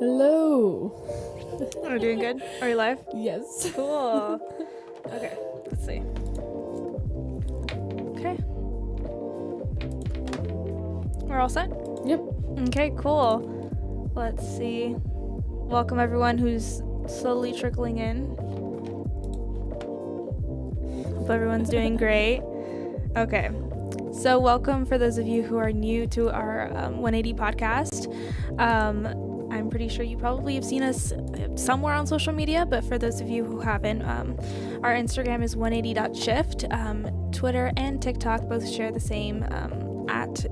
Hello. Are we doing good? Are we live? Yes. Cool. Okay, let's see. Okay. We're all set? Yep. Okay, cool. Let's see. Welcome everyone who's slowly trickling in. Hope everyone's doing great. Okay. So welcome for those of you who are new to our 180 podcast. I'm pretty sure you probably have seen us somewhere on social media, but for those of you who haven't, our Instagram is 180.shift. Twitter and TikTok both share the same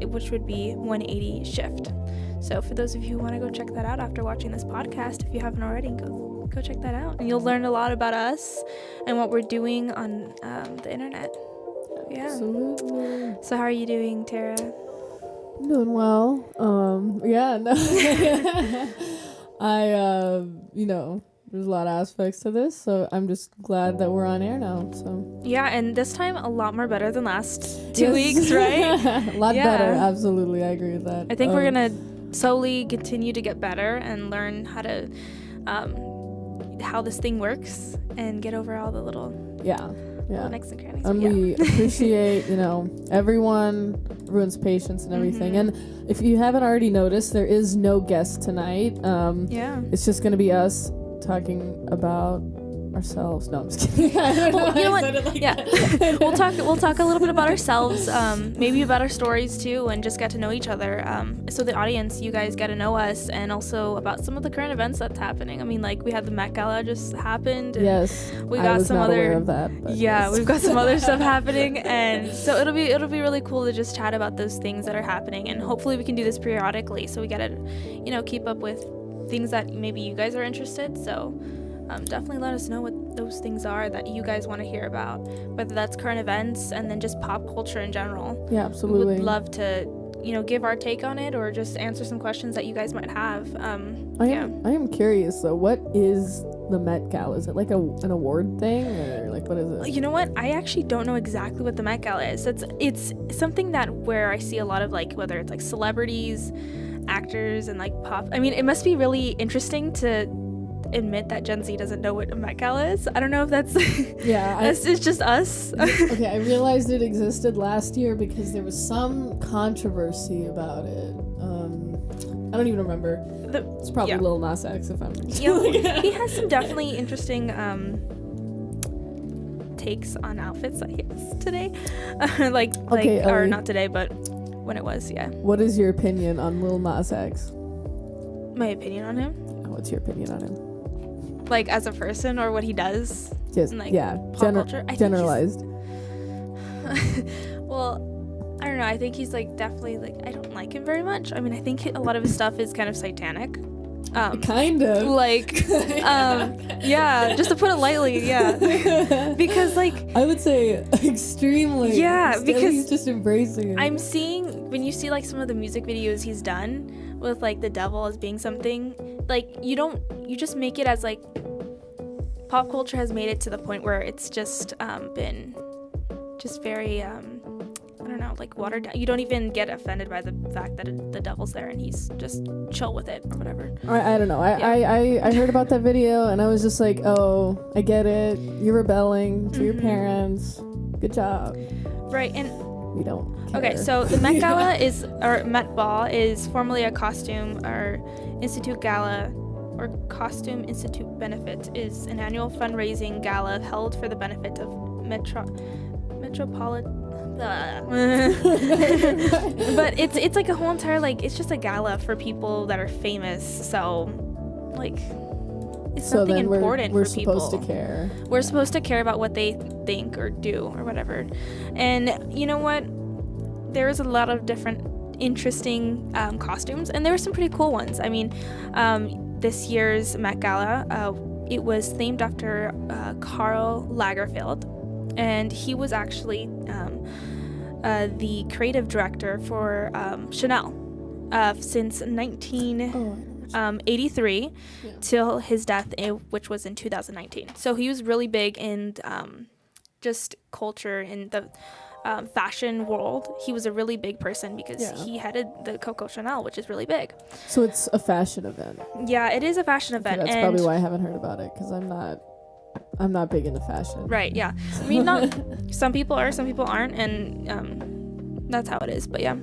which would be 180shift. So for those of you who want to go check that out after watching this podcast, if you haven't already, go check that out. And you'll learn a lot about us and what we're doing on the internet. Yeah. Absolutely. So how are you doing, Tara? I'm doing well. Yeah, no. There's a lot of aspects to this, so I'm just glad that we're on air now. So yeah, and this time a lot more better than last 2 weeks, right? A lot better, absolutely. I agree with that. I think we're gonna slowly continue to get better and learn how to how this thing works and get over all the little nicks and crannies. And we appreciate everyone's patience and everything. And if you haven't already noticed, there is no guest tonight. It's just gonna be us talking about ourselves. No, I'm just kidding. Well, you know what? We'll talk a little bit about ourselves, maybe about our stories too, and just get to know each other. So the audience, you guys get to know us, and also about some of the current events that's happening. I mean, like we had the Met Gala just happened. And yes, we got was some not other. Aware of that, we've got some other stuff happening, and so it'll be really cool to just chat about those things that are happening, and hopefully we can do this periodically, so we get to, keep up with things that maybe you guys are interested. So. Definitely let us know what those things are that you guys want to hear about, whether that's current events and then just pop culture in general. Yeah, absolutely. We would love to, give our take on it or just answer some questions that you guys might have. I am curious though. What is the Met Gala? Is it like an award thing, or like what is it? You know what? I actually don't know exactly what the Met Gala is. It's something that where I see a lot of like whether it's like celebrities, actors, and like pop. I mean, it must be really interesting to admit that Gen Z doesn't know what a Met Gala is. I don't know if that's it's just us. Okay, I realized it existed last year because there was some controversy about it. I don't even remember. It's probably Lil Nas X if I'm he has some definitely interesting takes on outfits, I guess, today. Or not today, but when it was, What is your opinion on Lil Nas X? My opinion on him? What's your opinion on him? Like as a person or what he does? Just pop culture? Generalized. Well, I don't know. I think he's like definitely like I don't like him very much. I mean, I think a lot of his stuff is kind of satanic. Kind of. Just to put it lightly, because like I would say extremely. Yeah, because he's just embracing it. I'm seeing when you see like some of the music videos he's done with like the devil as being something like you just make it as like pop culture has made it to the point where it's just been just very I don't know, like watered down. You don't even get offended by the fact that the devil's there and he's just chill with it or whatever. I don't know. I heard about that video and I was just like, oh, I get it. You're rebelling to your parents. Good job. Right, and we don't care. Okay, so the Met Gala Met Ball is formerly a costume or institute gala or costume institute benefit is an annual fundraising gala held for the benefit of metropolitan. But it's like a whole entire it's just a gala for people that are famous. So like it's something important we're for people. We're supposed to care. We're supposed to care about what they think or do or whatever. And you know what? There is a lot of different interesting costumes, and there were some pretty cool ones. I mean, this year's Met Gala, it was themed after Karl Lagerfeld, and he was actually the creative director for Chanel since 1983 till his death, which was in 2019. So he was really big in just culture in the fashion world. He was a really big person because he headed the Coco Chanel, which is really big. So it's a fashion event. Yeah, it is a fashion event. Okay, that's probably why I haven't heard about it, because I'm not big into fashion. Right, yeah. I mean, not some people are, some people aren't, and that's how it is. But yeah,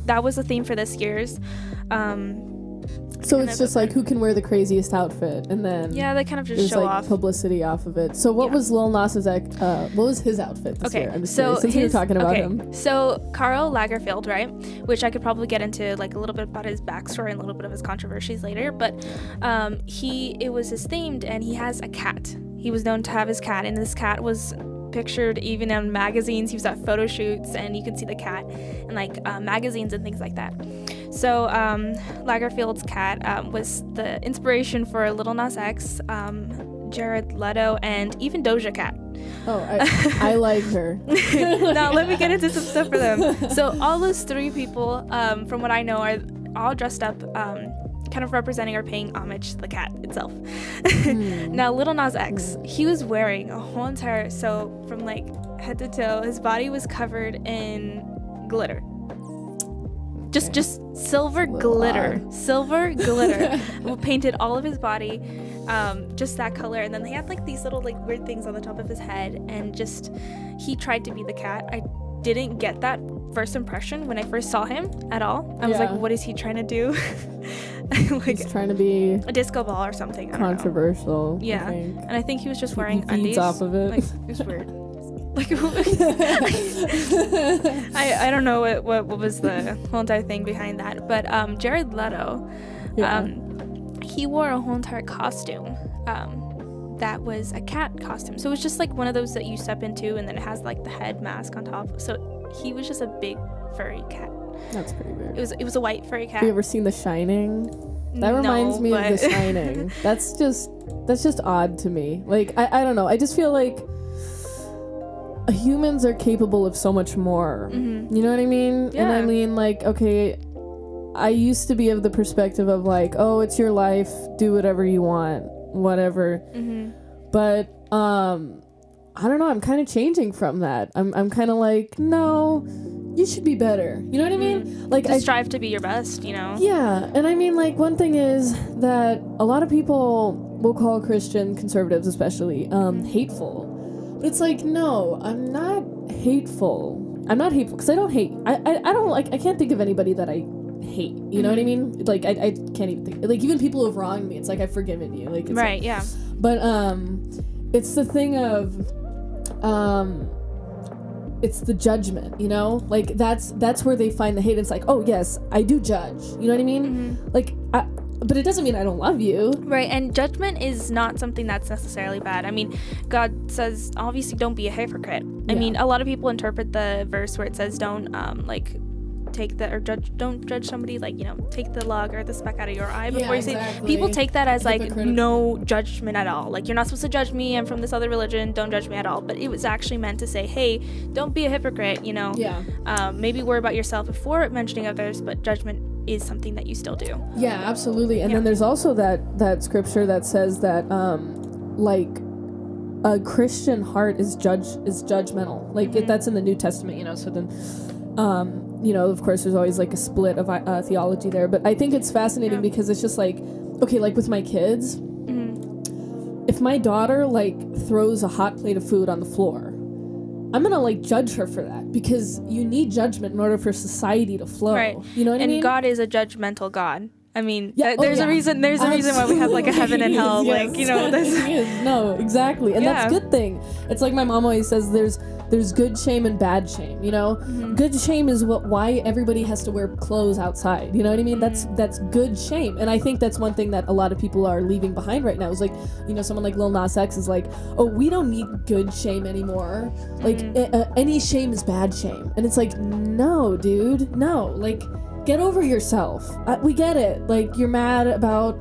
that was the theme for this year's. So it's just like who can wear the craziest outfit, and then they kind of just show like off publicity off of it. So what was Lil Nas X? What was his outfit this year? I'm just curious, since we were talking about him. So Karl Lagerfeld, right? Which I could probably get into like a little bit about his backstory and a little bit of his controversies later. But it was his themed, and he has a cat. He was known to have his cat, and this cat was pictured even in magazines. He was at photo shoots, and you can see the cat in like magazines and things like that. So Lagerfeld's cat was the inspiration for Lil Nas X, Jared Leto, and even Doja Cat. Oh, I like her. Now let me get into some stuff for them. So all those three people, from what I know, are all dressed up, kind of representing or paying homage to the cat itself. Now Lil Nas X, he was wearing a whole entire, so from like head to toe, his body was covered in glitter. Just silver glitter. Silver glitter. Painted all of his body, just that color. And then they had like these little like weird things on the top of his head, and just he tried to be the cat. I didn't get that first impression when I first saw him at all. I was like, what is he trying to do? Like, he's trying to be a disco ball or something. Controversial. Yeah. And I think he was just wearing he undies off of it. Like, it was weird. Like I don't know what was the whole entire thing behind that, but Jared Leto, he wore a whole entire costume that was a cat costume. So it was just like one of those that you step into, and then it has like the head mask on top. So he was just a big furry cat. That's pretty weird. It was a white furry cat. Have you ever seen The Shining? That reminds me of The Shining. That's just odd to me. Like I don't know. I just feel like humans are capable of so much more. Mm-hmm. You know what I mean? Yeah. And I mean, like, okay, I used to be of the perspective of like, oh, it's your life, do whatever you want, whatever. Mm-hmm. But I don't know, I'm kind of changing from that. I'm kind of like, no, you should be better. You know what I mean? Like, just strive to be your best, you know? Yeah. And I mean, like, one thing is that a lot of people will call Christian conservatives especially hateful. It's like, no, I'm not hateful. I'm not hateful because I don't hate. I don't like. I can't think of anybody that I hate. You know what I mean? Like I can't even think. Like even people who've wronged me, it's like I've forgiven you. Like it's right, like, yeah. But it's the thing of it's the judgment. You know, like that's where they find the hate. It's like, oh yes, I do judge. You know what I mean? Mm-hmm. Like but it doesn't mean I don't love you. Right, and judgment is not something that's necessarily bad. I mean, God says, obviously, don't be a hypocrite. I mean, a lot of people interpret the verse where it says, don't, take the, or don't judge somebody, like, you know, take the log or the speck out of your eye before you say. People take that as, like, no judgment at all. Like, you're not supposed to judge me, I'm from this other religion, don't judge me at all. But it was actually meant to say, hey, don't be a hypocrite, you know. Yeah. Maybe worry about yourself before mentioning others, but judgment is something that you still do. Yeah, absolutely. And then there's also that scripture that says that like a Christian heart is judgmental. Like that's in the New Testament, you know. So then you know, of course there's always like a split of theology there, but I think it's fascinating because it's just like, okay, like with my kids, if my daughter like throws a hot plate of food on the floor, I'm gonna like judge her for that because you need judgment in order for society to flow. Right. You know what I mean? And God is a judgmental God. I mean, there's a reason. There's a reason why we have like a heaven and hell. Yes. Like, you know, no, exactly, and that's a good thing. It's like my mom always says, there's good shame and bad shame. You know, good shame is why everybody has to wear clothes outside. You know what I mean? That's good shame, and I think that's one thing that a lot of people are leaving behind right now. Is like, you know, someone like Lil Nas X is like, oh, we don't need good shame anymore. Like any shame is bad shame, and it's like, no, dude, no, like. Get over yourself. We get it. Like, you're mad about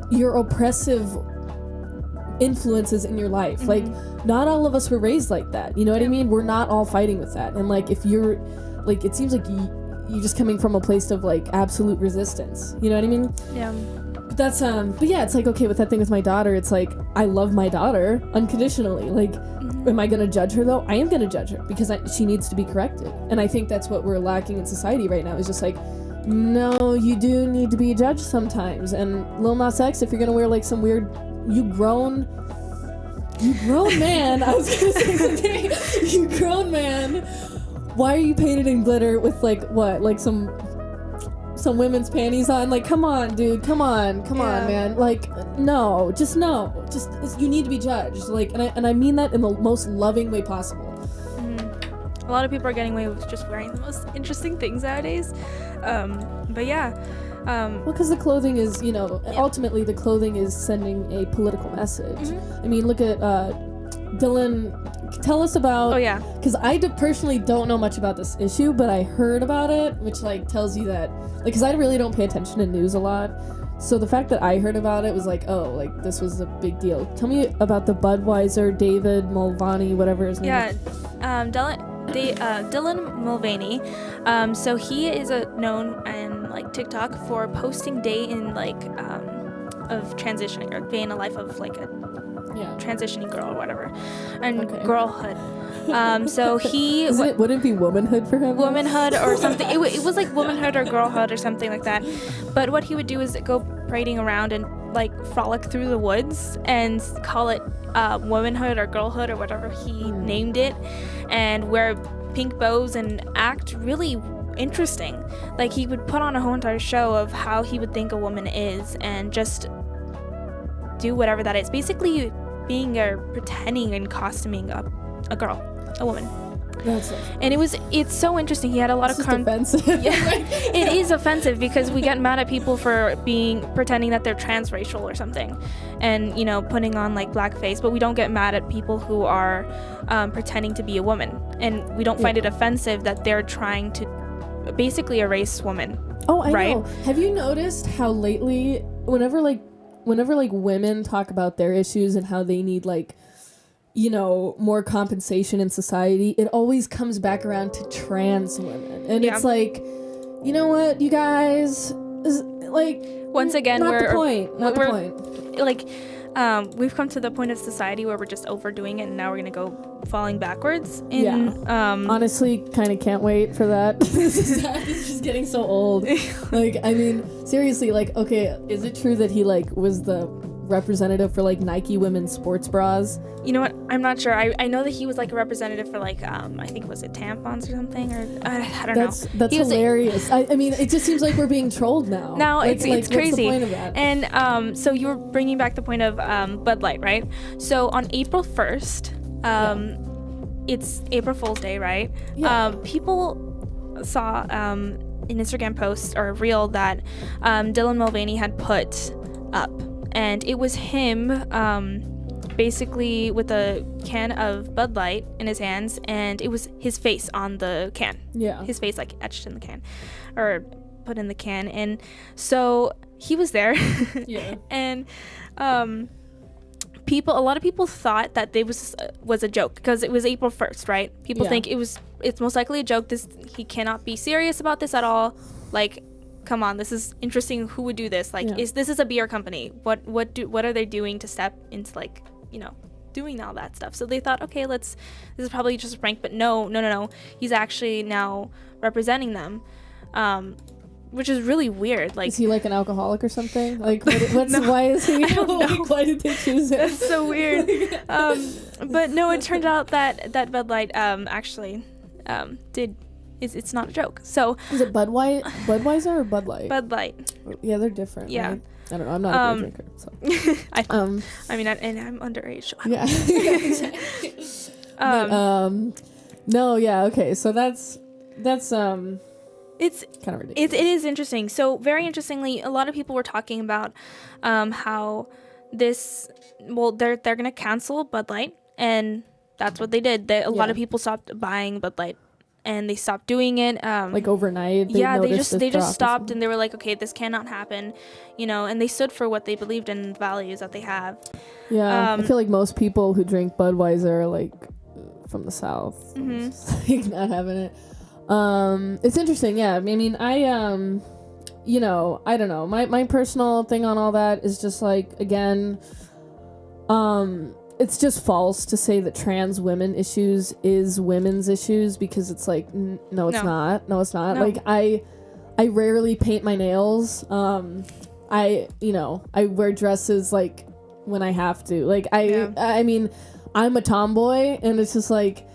your oppressive influences in your life. Like, not all of us were raised like that. You know what I mean? We're not all fighting with that. And, like, if you're, like, it seems like you're just coming from a place of, like, absolute resistance. You know what I mean? Yeah. that's but yeah, it's like, okay, with that thing with my daughter, it's like I love my daughter unconditionally. Like, am I gonna judge her though? I am gonna judge her because she needs to be corrected. And I think that's what we're lacking in society right now, is just like, no, you do need to be judged sometimes. And Lil Nas X, if you're gonna wear like some weird, you grown man, I was gonna say something. You grown man, why are you painted in glitter with like what, like some women's panties on? Like, come on, dude, come on, man. Like, no, just you need to be judged. Like, and I mean that in the most loving way possible. A lot of people are getting away with just wearing the most interesting things nowadays. But yeah. Well, because the clothing is, ultimately the clothing is sending a political message. I mean, look at Dylan. Tell us about. Oh yeah. Because I personally don't know much about this issue, but I heard about it, which like tells you that, like, because I really don't pay attention to news a lot. So the fact that I heard about it was like, oh, like this was a big deal. Tell me about the Budweiser, David Mulvaney, whatever his name is. Dylan Mulvaney. So he is known on like TikTok for posting day in like of transitioning, or day in the life of like a transitioning girl or whatever, and girlhood. So he would it be womanhood for him? Womanhood or something. It was like womanhood or girlhood or something like that. But what he would do is go parading around and like frolic through the woods and call it womanhood or girlhood or whatever he named it, and wear pink bows and act really interesting. Like, he would put on a whole entire show of how he would think a woman is and just do whatever that is. Basically being pretending and costuming a girl, a woman. That's it. And it's so interesting. He had a lot of offensive. Yeah, it is offensive because we get mad at people for pretending that they're transracial or something, and putting on like blackface, but we don't get mad at people who are pretending to be a woman, and we don't find it offensive that they're trying to basically erase women. Oh, I know. Have you noticed how lately, whenever women talk about their issues and how they need like, more compensation in society, it always comes back around to trans women. And it's like, you know what, you guys, like, once again, not the point. Like, we've come to the point of society where we're just overdoing it, and now we're gonna go falling backwards. Honestly, kind of can't wait for that. It's just getting so old. Like, I mean, seriously, like, okay, is it true that he like was the representative for like Nike women's sports bras? You know what? I'm not sure. I know that he was like a representative for like I think, was it tampons or something, or I don't know. That's hilarious. I mean, it just seems like we're being trolled now. Now like, it's what's crazy. The point of that? And so you were bringing back the point of Bud Light, right? So on April 1st, it's April Fool's Day, right? Yeah. People saw an Instagram post or a reel that Dylan Mulvaney had put up. And it was him basically with a can of Bud Light in his hands, and it was his face on the can. Yeah. His face like etched in the can, or put in the can. And so he was there. Yeah. And a lot of people thought that it was a joke because it was April 1st, right? People think it's most likely a joke. He cannot be serious about this at all. Like, come on, this is interesting. Who would do this? Like, this is a beer company. What are they doing to step into like, doing all that stuff? So they thought, okay, this is probably just a prank. But no. He's actually now representing them, which is really weird. Like, is he like an alcoholic or something? Like, why is he? I don't know. Why did they choose him? That's so weird. But no, it turned out that Bud Light actually did. It's not a joke. So is it Budweiser or Bud Light? Bud Light. Yeah, they're different. Yeah. Right? I don't know. I'm not a beer drinker, so. I mean, and I'm underage. So yeah. No. Yeah. Okay. So that's it's kind of ridiculous. It is interesting. So very interestingly, a lot of people were talking about how they're gonna cancel Bud Light, and that's what they did. A lot of people stopped buying Bud Light. And they stopped doing it like overnight. They just stopped, and they were like, okay, this cannot happen, and they stood for what they believed in, values that they have. I feel like most people who drink Budweiser are like from the South. Just, like, not having it. It's interesting. I mean, you know, I don't know. My personal thing on all that is just like, again, it's just false to say that trans women issues is women's issues, because it's like, no, it's not. No, it's not. No. Like, I rarely paint my nails. I wear dresses like when I have to. Like, I mean, I'm a tomboy, and it's just like,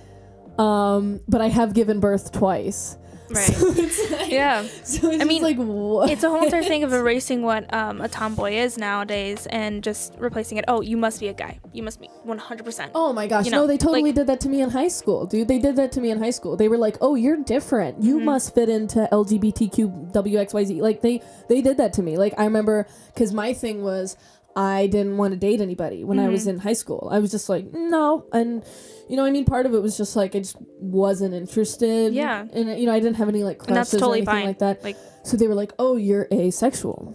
but I have given birth twice. Right. So it's like, yeah. So it's like, what? It's a whole entire thing of erasing what a tomboy is nowadays and just replacing it. Oh, you must be a guy. You must be 100%. Oh my gosh. No, they totally did that to me in high school, dude. They did that to me in high school. They were like, oh, you're different. You must fit into LGBTQ WXYZ. Like, they did that to me. Like, I remember, because my thing was, I didn't want to date anybody when I was in high school. I was just like, no. And, you know, I mean, part of it was just like, I just wasn't interested. Yeah. And, you know, I didn't have any like crushes, and that's totally or anything fine. Like that. Like, so they were like, oh, you're asexual.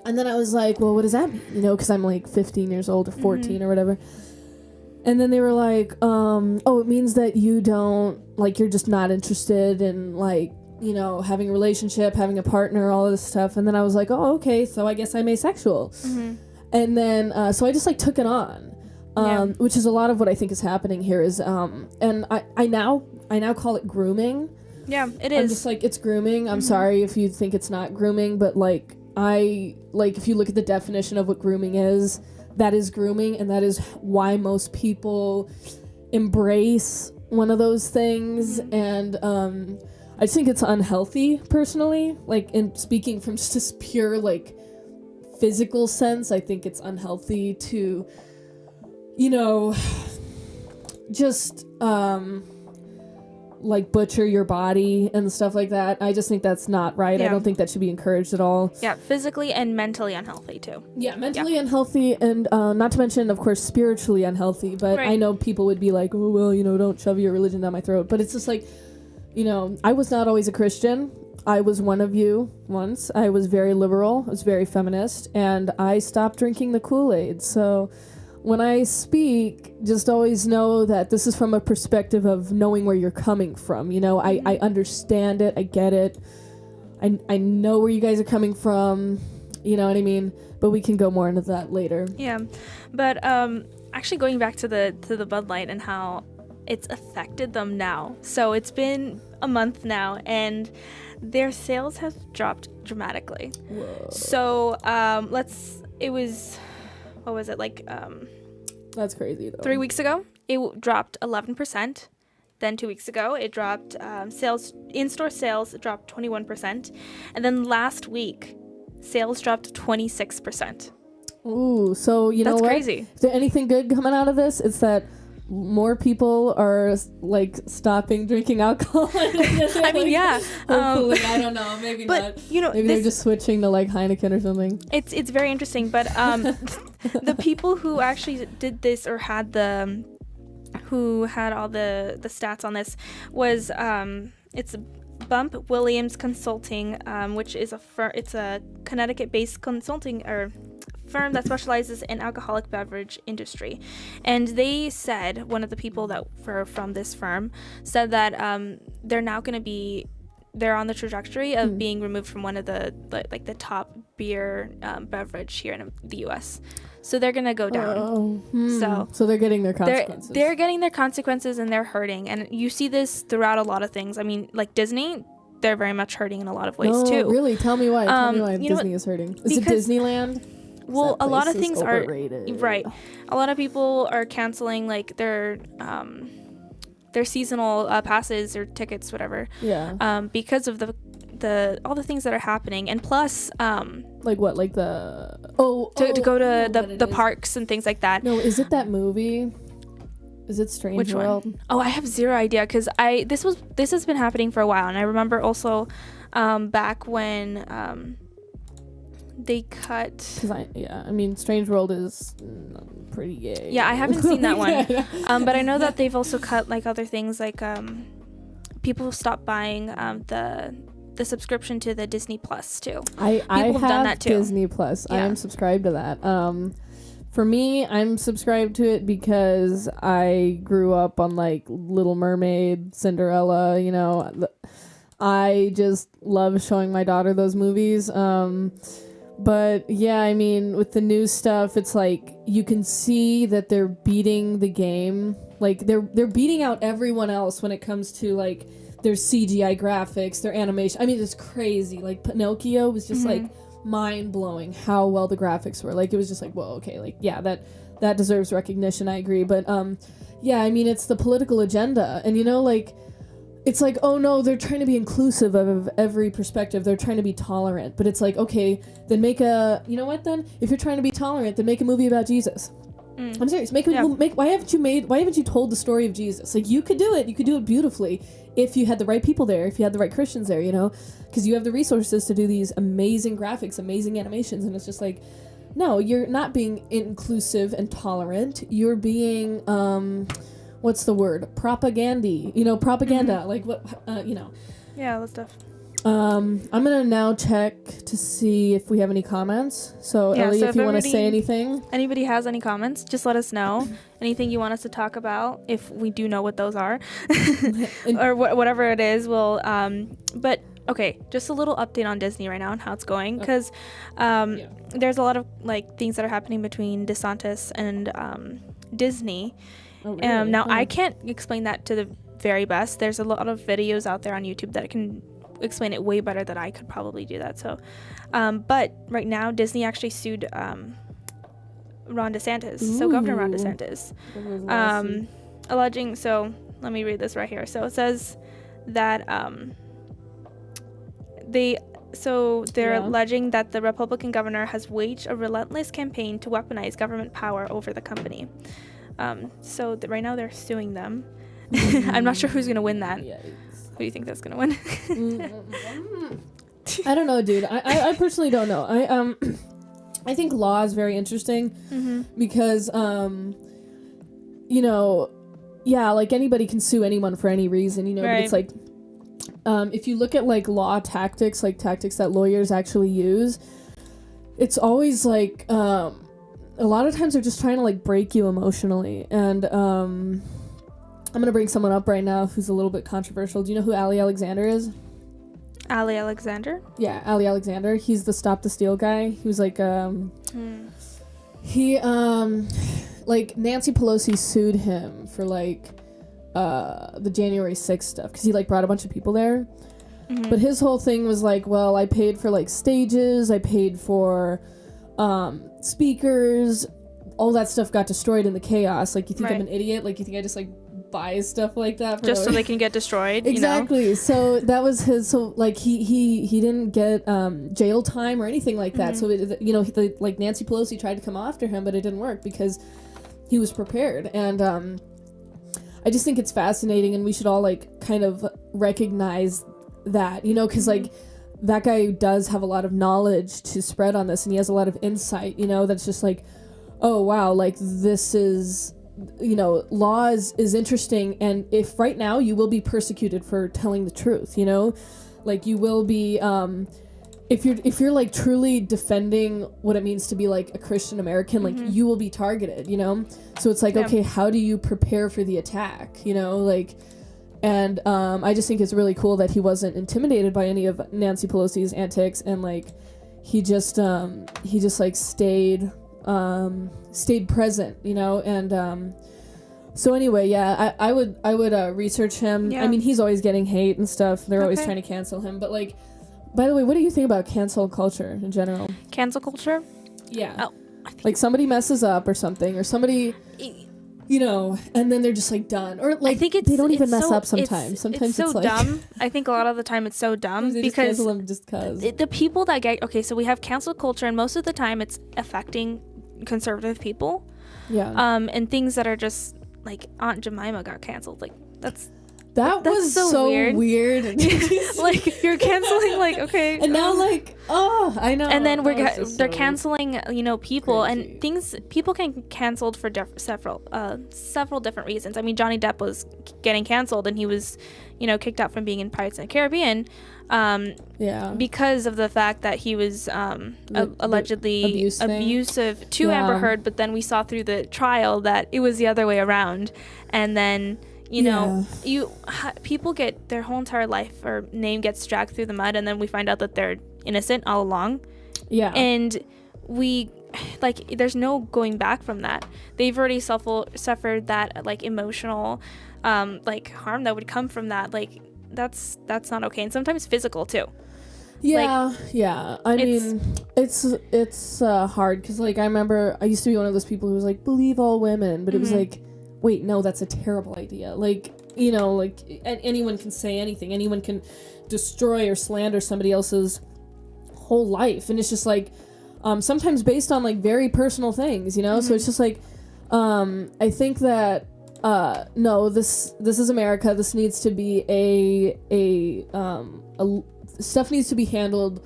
And then I was like, well, what does that mean? You know, because I'm like 15 years old or 14 or whatever. And then they were like, oh, it means that you don't, like, you're just not interested in, like, you know, having a relationship, having a partner, all of this stuff. And then I was like, oh, okay, so I guess I'm asexual. And then, so I just like took it on, which is a lot of what I think is happening here is, and I now call it grooming. Yeah, it is. I'm just like, it's grooming. I'm sorry if you think it's not grooming, but like, if you look at the definition of what grooming is, that is grooming, and that is why most people embrace one of those things. And, I just think it's unhealthy personally, like, in speaking from just this pure, like, physical sense. I think it's unhealthy to, you know, just like butcher your body and stuff like that. I just think that's not right. I don't think that should be encouraged at all. Yeah, physically and mentally unhealthy too. Yeah, mentally unhealthy, and not to mention, of course, spiritually unhealthy. But I know people would be like, oh, well, you know, don't shove your religion down my throat. But it's just like, you know, I was not always a Christian. I was one of you once. I was very liberal. I was very feminist. And I stopped drinking the Kool-Aid. So when I speak, just always know that this is from a perspective of knowing where you're coming from. You know, I understand it. I get it. I know where you guys are coming from. You know what I mean? But we can go more into that later. Yeah. But actually going back to the Bud Light and how it's affected them now. So it's been a month now, and their sales have dropped dramatically. Whoa. So what was it, like that's crazy though. 3 weeks ago it dropped 11%. Then 2 weeks ago it dropped in-store sales dropped 21%, and then last week sales dropped 26%. Ooh, so you know what? That's crazy. Is there anything good coming out of this? It's that more people are like stopping drinking alcohol. I mean, yeah. Hopefully, I don't know. Maybe but, not. You know, maybe they're just switching to like Heineken or something. It's very interesting. But the people who actually did this or who had all the stats on this was it's Bump Williams Consulting, which is it's a Connecticut-based consulting firm that specializes in alcoholic beverage industry. And they said, one of the people that were from this firm said that they're on the trajectory of being removed from one of the top beer beverage here in the US. So they're gonna go down. So they're getting their consequences. They're getting their consequences, and they're hurting. And you see this throughout a lot of things. I mean, like Disney, they're very much hurting in a lot of ways too. Really? Tell me why. Tell me why Disney is hurting. Is it Disneyland? Well, a lot of things overrated. Right. A lot of people are canceling like their seasonal passes or tickets, whatever. Yeah. Because of all the things that are happening, and plus like what, like the to go to the parks and things like that. No, is it that movie? Is it Strange Which World? One? Oh, I have zero idea, because this has been happening for a while, and I remember also back when they cut. I mean, Strange World is pretty gay. Yeah, I haven't seen that one. But I know that they've also cut like other things, like people stopped buying the subscription to the Disney Plus too. I have done that too. Disney Plus. Yeah. I am subscribed to that. For me, I'm subscribed to it because I grew up on like Little Mermaid, Cinderella, you know. I just love showing my daughter those movies. But yeah, I mean, with the new stuff, it's like you can see that they're beating the game. Like they're beating out everyone else when it comes to like their CGI graphics, their animation. I mean, it's crazy. Like Pinocchio was just like mind blowing how well the graphics were. Like it was just like, whoa, okay, like yeah, that deserves recognition. I agree. But yeah, I mean, it's the political agenda, and you know, like. It's like, oh no, they're trying to be inclusive of every perspective. They're trying to be tolerant. But it's like, okay, then you know what then? If you're trying to be tolerant, then make a movie about Jesus. I'm serious. Why haven't you told the story of Jesus? Like, you could do it. You could do it beautifully if you had the right people there, if you had the right Christians there, you know? Because you have the resources to do these amazing graphics, amazing animations. And it's just like, no, you're not being inclusive and tolerant. You're being, what's the word? Propaganda. Like what, you know. Yeah, that stuff. I'm gonna now check to see if we have any comments. So yeah, Ellie, if you want to say anything. Anybody has any comments, just let us know. Anything you want us to talk about, if we do know what those are. Or whatever it is, we'll, but okay, just a little update on Disney right now and how it's going. Because there's a lot of like things that are happening between DeSantis and Disney. Oh, really? Now, I can't explain that to the very best. There's a lot of videos out there on YouTube that can explain it way better than I could probably do that. So, but right now, Disney actually sued Ron DeSantis. Ooh. So Governor Ron DeSantis, alleging. So let me read this right here. So it says that they're alleging that the Republican governor has waged a relentless campaign to weaponize government power over the company. So right now they're suing them. I'm not sure who's gonna win that. Yikes. Who do you think that's gonna win? I don't know, dude. I personally don't know. I think law is very interesting because you know, yeah, like anybody can sue anyone for any reason, you know. Right. But it's like if you look at like law tactics, like tactics that lawyers actually use, it's always like a lot of times they're just trying to like break you emotionally. And I'm gonna bring someone up right now who's a little bit controversial. Do you know who Ali Alexander is? Ali Alexander? Yeah, Ali Alexander. He's the Stop the Steal guy. He was like he like Nancy Pelosi sued him for like the January 6th stuff because he like brought a bunch of people there. But his whole thing was like, well, I paid for like stages, I paid for speakers, all that stuff got destroyed in the chaos. Like, you think I'm an idiot? Like, you think I just like buy stuff like that just so they can get destroyed? Exactly. You know? So that was his. So like he didn't get jail time or anything like that. So you know, like Nancy Pelosi tried to come after him, but it didn't work because he was prepared. And I just think it's fascinating, and we should all like kind of recognize that, you know, because like that guy does have a lot of knowledge to spread on this, and he has a lot of insight, you know, that's just like, oh wow, like this is, you know, law is interesting, and if right now you will be persecuted for telling the truth, you know, like you will be if you're like truly defending what it means to be like a Christian American, like you will be targeted, you know. So it's like, okay, how do you prepare for the attack, you know, like. And I just think it's really cool that he wasn't intimidated by any of Nancy Pelosi's antics, and like he just like stayed present, you know. And so anyway, yeah, I would research him. I mean, he's always getting hate and stuff. They're always trying to cancel him. But like, by the way, what do you think about cancel culture in general? Cancel culture? Yeah. Oh, like somebody messes up or something, or somebody. You know, and then they're just like done, or like I think they don't even mess up sometimes. Sometimes it's like dumb. I think a lot of the time it's so dumb because the people that get so we have cancel culture, and most of the time it's affecting conservative people. Yeah. And things that are just like Aunt Jemima got canceled. Like that's was so weird. Like you're canceling, like, okay, and now like, oh, I know. And then they're canceling, you know, people crazy. And things. People can canceled for several different reasons. I mean, Johnny Depp was getting canceled, and he was, you know, kicked out from being in Pirates in the Caribbean. Because of the fact that he was allegedly abusive to Amber Heard, but then we saw through the trial that it was the other way around, and then. you know, people get their whole entire life or name gets dragged through the mud, and then we find out that they're innocent all along. Yeah. And there's no going back from that. They've already suffered that like emotional harm that would come from that. Like that's not okay. And sometimes physical too. Yeah, I mean, it's hard because like I remember I used to be one of those people who was like, believe all women, but it was like, wait, no, that's a terrible idea. Like, you know, like anyone can say anything, anyone can destroy or slander somebody else's whole life, and it's just like sometimes based on like very personal things, you know. So it's just like I think that no, this is America. This needs to be a stuff needs to be handled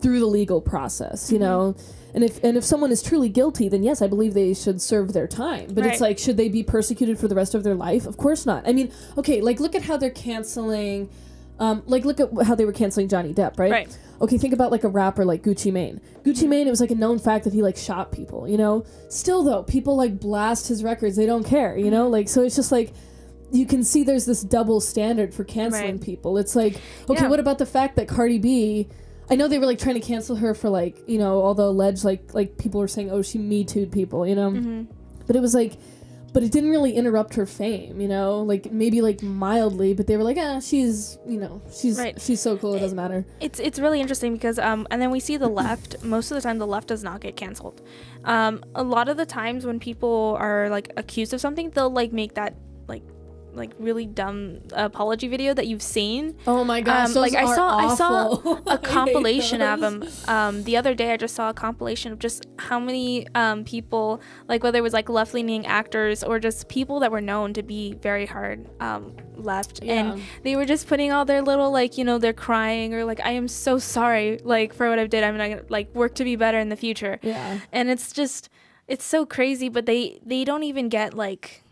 through the legal process, you know. And if someone is truly guilty, then yes, I believe they should serve their time. But it's like, should they be persecuted for the rest of their life? Of course not. I mean, okay, like look at how they're canceling, look at how they were canceling Johnny Depp, right? Okay, think about like a rapper like Gucci Mane. Gucci Mane, it was like a known fact that he like shot people, you know. Still though, people like blast his records. They don't care, you know. Like, so it's just like, you can see there's this double standard for canceling people. It's like, okay, what about the fact that Cardi B, I know they were like trying to cancel her for like, you know, all the alleged like people were saying, oh, she Me Too'd people, you know. But it was like, but it didn't really interrupt her fame, you know, like maybe like mildly, but they were like, she's, you know, she's so cool, it doesn't matter. It's really interesting because and then we see the left. Most of the time the left does not get canceled. A lot of the times when people are like accused of something, they'll like make that like really dumb apology video that you've seen. Oh my gosh, those I saw awful. a compilation of them the other day. I just saw a compilation of just how many people, like whether it was like left-leaning actors or just people that were known to be very hard left, and they were just putting all their little like, you know, they're crying or like, I am so sorry like for what I've did, I'm gonna like work to be better in the future. And it's just, it's so crazy, but they don't even get like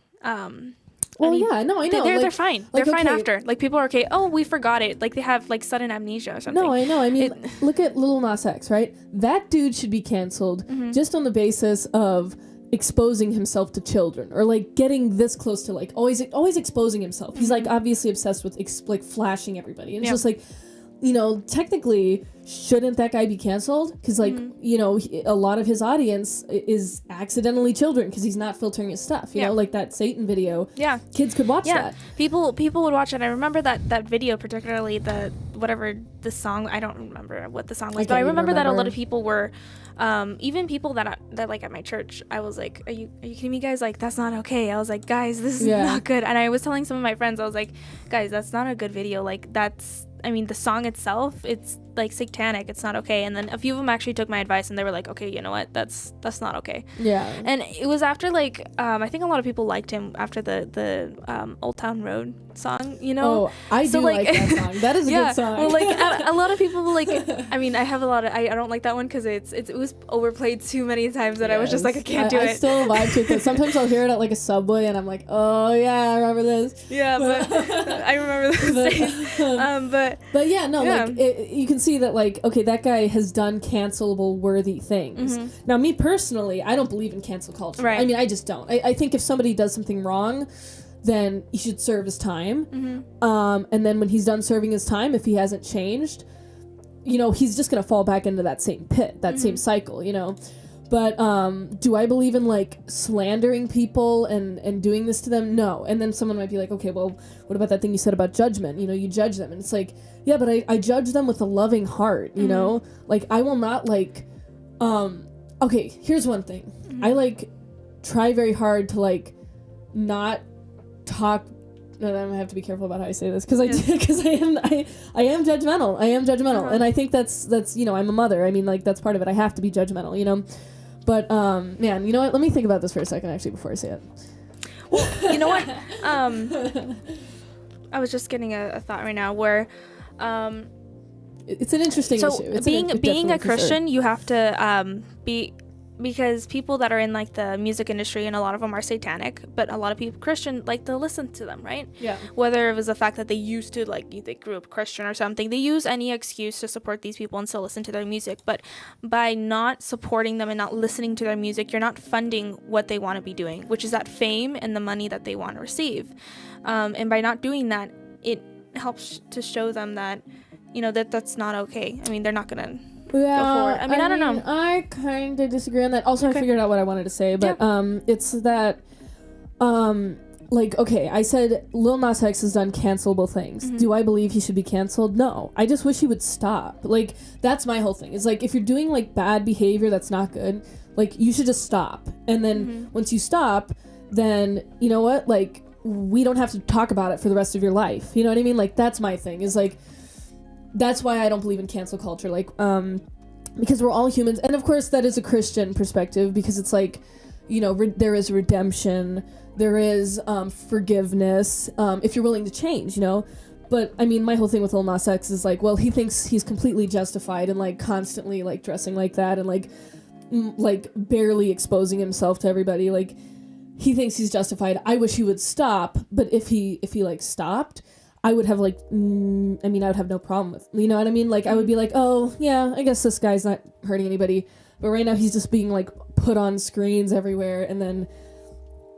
well, I mean, I know. They're fine. Like, they're fine after. Like, people are okay. Oh, we forgot it. Like, they have, like, sudden amnesia or something. No, I know. I mean, look at Lil Nas X, right? That dude should be canceled just on the basis of exposing himself to children or, like, getting this close to, like, always exposing himself. He's, like, obviously obsessed with, like, flashing everybody. And it's just, like, you know, technically, shouldn't that guy be canceled? Because, like, you know, a lot of his audience is accidentally children because he's not filtering his stuff. You know, like that Satan video. Yeah. Kids could watch that. People would watch it. I remember that video, particularly the song. I don't remember what the song was, but I remember that a lot of people were, even people that like at my church, I was like, are you kidding me, guys? Like, that's not okay. I was like, guys, this is not good. And I was telling some of my friends, I was like, guys, that's not a good video. Like, I mean, the song itself, it's like satanic. It's not okay. And then a few of them actually took my advice and they were like, okay, you know what? That's not okay. Yeah. And it was after like, I think a lot of people liked him after the Old Town Road song, you know? Oh, I do like that song. That is a good song. Well, like a lot of people like, I mean, I have a lot of, I don't like that one because it was overplayed too many times that I was just like, I can't do it. I still vibe to it because sometimes I'll hear it at like a Subway and I'm like, oh yeah, I remember this. Yeah, but I remember those days. But yeah, no, like you can see that like, okay, that guy has done cancelable worthy things. Now, me personally, I don't believe in cancel culture. Right. I mean, I just don't. I think if somebody does something wrong, then he should serve his time. And then when he's done serving his time, if he hasn't changed, you know, he's just gonna fall back into that same pit, that same cycle, you know. But do I believe in like slandering people and doing this to them? No. And then someone might be like, okay, well, what about that thing you said about judgment? You know, you judge them, and it's like, yeah, but I judge them with a loving heart, you know. Like, I will not like okay, here's one thing. I like try very hard to like not talk. No, I'm gonna have to be careful about how I say this because I am judgmental. I am judgmental, and I think that's you know, I'm a mother. I mean, like, that's part of it. I have to be judgmental, you know. But man, you know what? Let me think about this for a second, actually, before I say it. Well, you know what? I was just getting a thought right now where it's an interesting issue. So being a Christian, you have to be because people that are in like the music industry, and a lot of them are satanic, but a lot of people Christian like to listen to them, right? Yeah. Whether it was the fact that they used to like they grew up Christian or something, they use any excuse to support these people and still listen to their music. But by not supporting them and not listening to their music, you're not funding what they want to be doing, which is that fame and the money that they want to receive. And by not doing that, it helps to show them that, you know, that's not okay. I mean, they're not gonna go forward. I mean, I don't know. I kind of disagree on that. Also, okay. I figured out what I wanted to say, but it's that, like, okay, I said Lil Nas X has done cancelable things. Do I believe he should be canceled? No. I just wish he would stop. Like, that's my whole thing. It's like, if you're doing, like, bad behavior that's not good, like, you should just stop. And then once you stop, then, you know what? Like, we don't have to talk about it for the rest of your life. You know what I mean? Like, that's my thing. Is like, that's why I don't believe in cancel culture. Like, because we're all humans. And of course, that is a Christian perspective, because it's like, you know, there is redemption. There is forgiveness, if you're willing to change, you know? But, I mean, my whole thing with Lil Nas X is like, well, he thinks he's completely justified in, like, constantly, like, dressing like that and, like, barely exposing himself to everybody. Like, he thinks he's justified. I wish he would stop, but if he like, stopped, I would have, like, I mean, I would have no problem with, you know what I mean? Like, I would be like, oh, yeah, I guess this guy's not hurting anybody. But right now, he's just being, like, put on screens everywhere and then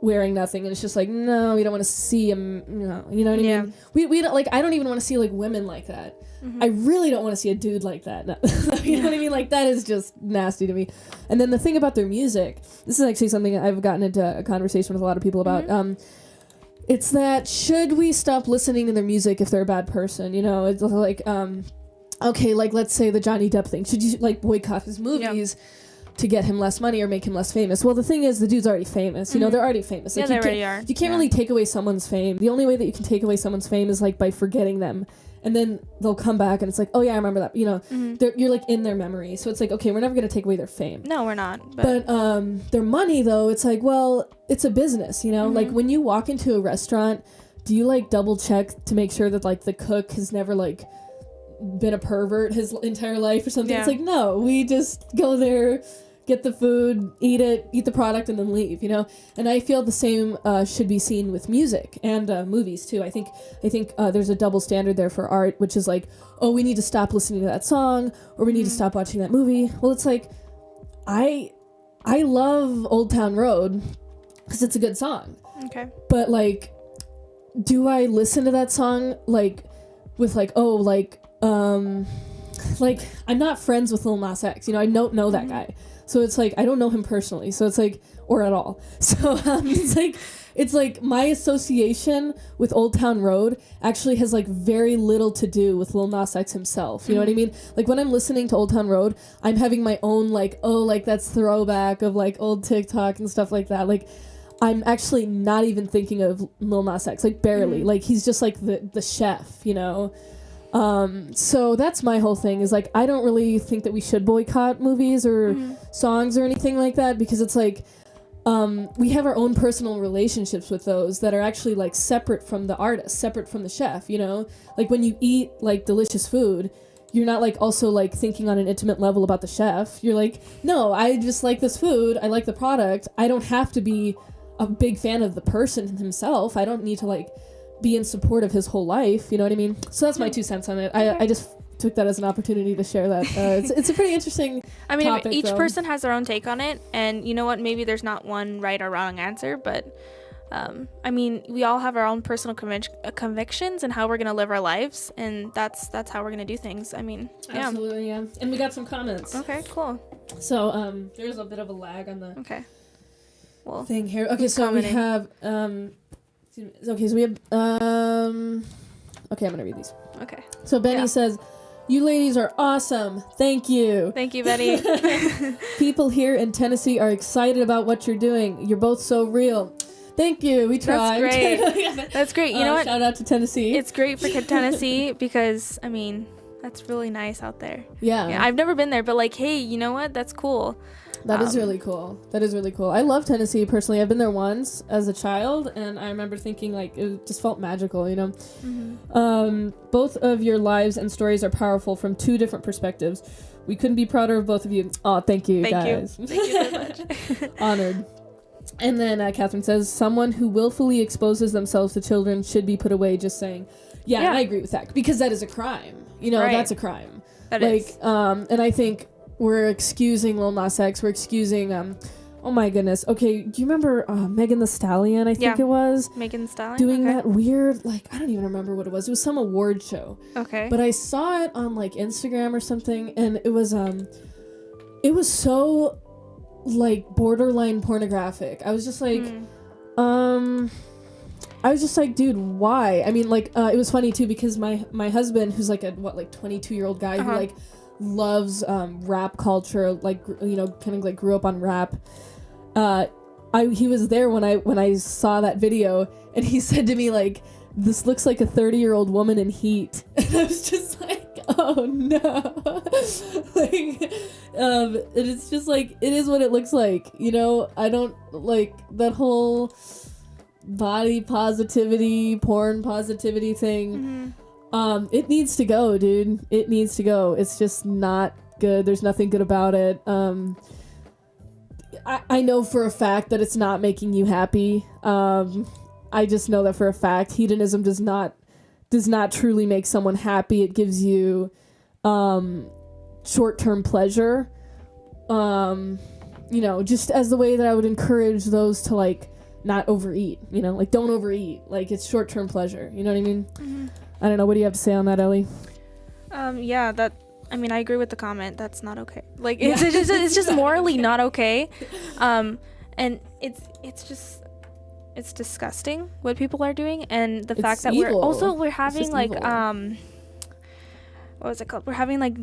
wearing nothing, and it's just like, no, we don't want to see him, you know what I mean? We don't, like, I don't even want to see, like, women like that. I really don't want to see a dude like that. No. You know what I mean? Like, that is just nasty to me. And then the thing about their music, this is actually something I've gotten into a conversation with a lot of people about. It's that, should we stop listening to their music if they're a bad person? You know, it's like, okay, like, let's say the Johnny Depp thing. Should you, like, boycott his movies to get him less money or make him less famous? Well, the thing is, the dude's already famous. You know, they're already famous. Like, they already are. You can't really take away someone's fame. The only way that you can take away someone's fame is, like, by forgetting them. And then they'll come back and it's like, oh yeah, I remember that. You know, you're, like, in their memory. So it's like, okay, we're never going to take away their fame. No, we're not. But their money, though, it's like, well, it's a business, you know? Like, when you walk into a restaurant, do you, like, double check to make sure that, like, the cook has never, like, been a pervert his entire life or something? It's like, no, we just go there, get the food, eat the product, and then leave, you know? And I feel the same should be seen with music and movies too. I think there's a double standard there for art, which is like, oh, we need to stop listening to that song, or we need to stop watching that movie. Well, it's like, I love Old Town Road because it's a good song. Okay. But, like, do I listen to that song, like, with, like, oh, like, like, I'm not friends with Lil Nas X, you know? I don't know that guy. So it's like, I don't know him personally. So it's like, or at all. So it's like my association with Old Town Road actually has, like, very little to do with Lil Nas X himself. You know what I mean? Like, when I'm listening to Old Town Road, I'm having my own, like, oh, like, that's throwback of, like, old TikTok and stuff like that. Like, I'm actually not even thinking of Lil Nas X, like, barely. Like, he's just, like, the chef, you know? So that's my whole thing, is like, I don't really think that we should boycott movies or songs or anything like that, because it's like, we have our own personal relationships with those that are actually, like, separate from the artist, separate from the chef, you know? Like, when you eat, like, delicious food, you're not, like, also, like, thinking on an intimate level about the chef. You're like, no, I just like this food, I like the product, I don't have to be a big fan of the person himself, I don't need to, like, be in support of his whole life, you know what I mean? So that's my 2 cents on it. I just took that as an opportunity to share that. It's a pretty interesting topic, each person has their own take on it, and you know what, maybe there's not one right or wrong answer, but I mean, we all have our own personal convictions and how we're gonna live our lives, and that's how we're gonna do things. I mean, absolutely, yeah. And we got some comments. Okay, cool. So there's a bit of a lag on the thing here. Okay, so commenting? We have okay, so we have okay, I'm gonna read these. Okay. So Benny says, "You ladies are awesome. Thank you." Thank you, Betty. People here in Tennessee are excited about what you're doing. You're both so real. Thank you. We tried. That's great. That's great. You know what? Shout out to Tennessee. It's great for Tennessee because, I mean, that's really nice out there. Yeah. I've never been there, but, like, hey, you know what? That's cool. That is really cool. That is really cool. I love Tennessee personally. I've been there once as a child, and I remember thinking like it just felt magical, you know. Both of your lives and stories are powerful from two different perspectives. We couldn't be prouder of both of you. Oh, thank you, guys. Thank you so much. Honored. And then Catherine says, someone who willfully exposes themselves to children should be put away. Just saying. Yeah, I agree with that, because that is a crime. You know, that's a crime. That is. And I think we're excusing Lil Nas X. We're excusing, oh my goodness. Okay, do you remember Megan Thee Stallion, I think it was? Megan Thee Stallion? Doing that weird, like, I don't even remember what it was. It was some award show. Okay. But I saw it on, like, Instagram or something, and it was so, like, borderline pornographic. I was just like, dude, why? I mean, like, it was funny too, because my husband, who's like a 22-year-old guy who like loves rap culture, like, you know, kind of like grew up on rap. He was there when I saw that video, and he said to me like, "This looks like a 30-year-old woman in heat." And I was just like, oh no. Like, it's just like, it is what it looks like, you know. I don't like that whole body positivity, porn positivity thing. It needs to go, dude. It needs to go. It's just not good. There's nothing good about it. I know for a fact that it's not making you happy. I just know that for a fact. Hedonism does not truly make someone happy. It gives you short-term pleasure. You know, just as the way that I would encourage those to like not overeat, you know, like don't overeat. Like, it's short-term pleasure. You know what I mean? I don't know. What do you have to say on that, Ellie? Yeah, I mean, I agree with the comment. That's not okay. Like, it's just morally not okay. And it's disgusting what people are doing, and the fact that we're having like evil. What was it called? We're having like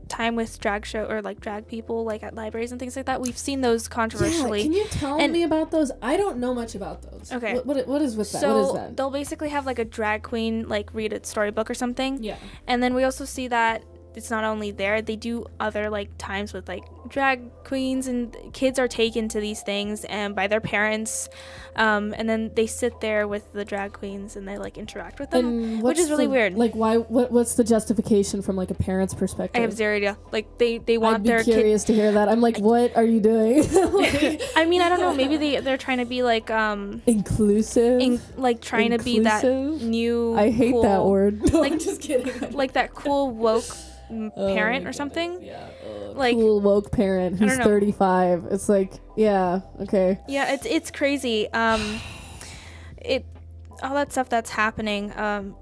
time with drag show or like drag people like at libraries and things like that. We've seen those controversially. Yeah, can you tell me about those? I don't know much about those. Okay. What is with that? So what is that? They'll basically have like a drag queen like read a storybook or something. Yeah. And then we also see that it's not only there, they do other like times with like drag queens, and kids are taken to these things and by their parents, and then they sit there with the drag queens and they like interact with them, which is really weird. Like, why? What's the justification from like a parent's perspective? I have zero idea. Like they want their kid. I'd be curious to hear that. I'm like, what are you doing? Like, I mean, I don't know. Maybe they're trying to be like inclusive, like trying to be that new. I hate cool, that word. No, like, I'm just kidding. Like that cool woke parent or something. Yeah. Like cool woke parent who's 35. It's like, yeah, okay. Yeah, it's crazy. All that stuff that's happening,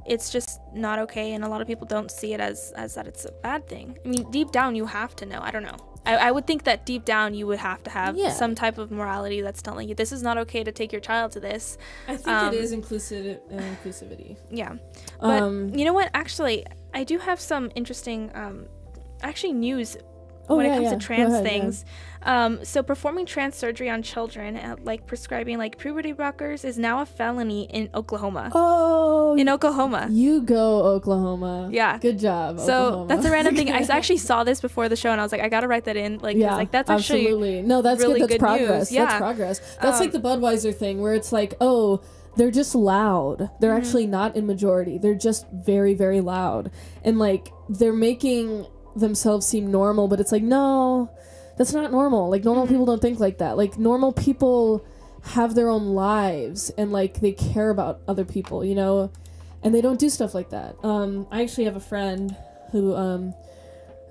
it's just not okay, and a lot of people don't see it as that it's a bad thing. I mean, deep down you have to know. I don't know. I would think that deep down you would have to have some type of morality that's telling you this is not okay to take your child to this. I think it is inclusivity. Yeah. But you know what? Actually, I do have some interesting news when it comes to trans things. So performing trans surgery on children, like prescribing like puberty blockers, is now a felony in Oklahoma. In Oklahoma. You go, Oklahoma. Yeah. Good job, So Oklahoma. that's a random thing. I actually saw this before the show, and I was like, I gotta write that in. Like, like that's actually absolutely. No, that's really good. That's good progress. News. Yeah. That's progress. That's like the Budweiser thing, where it's like, oh, they're just loud. They're actually not in majority. They're just very, very loud. And like, they're making themselves seem normal, but it's like, no, that's not normal. Like, normal people don't think like that. Like, normal people have their own lives, and like, they care about other people, you know, and they don't do stuff like that. I actually have a friend who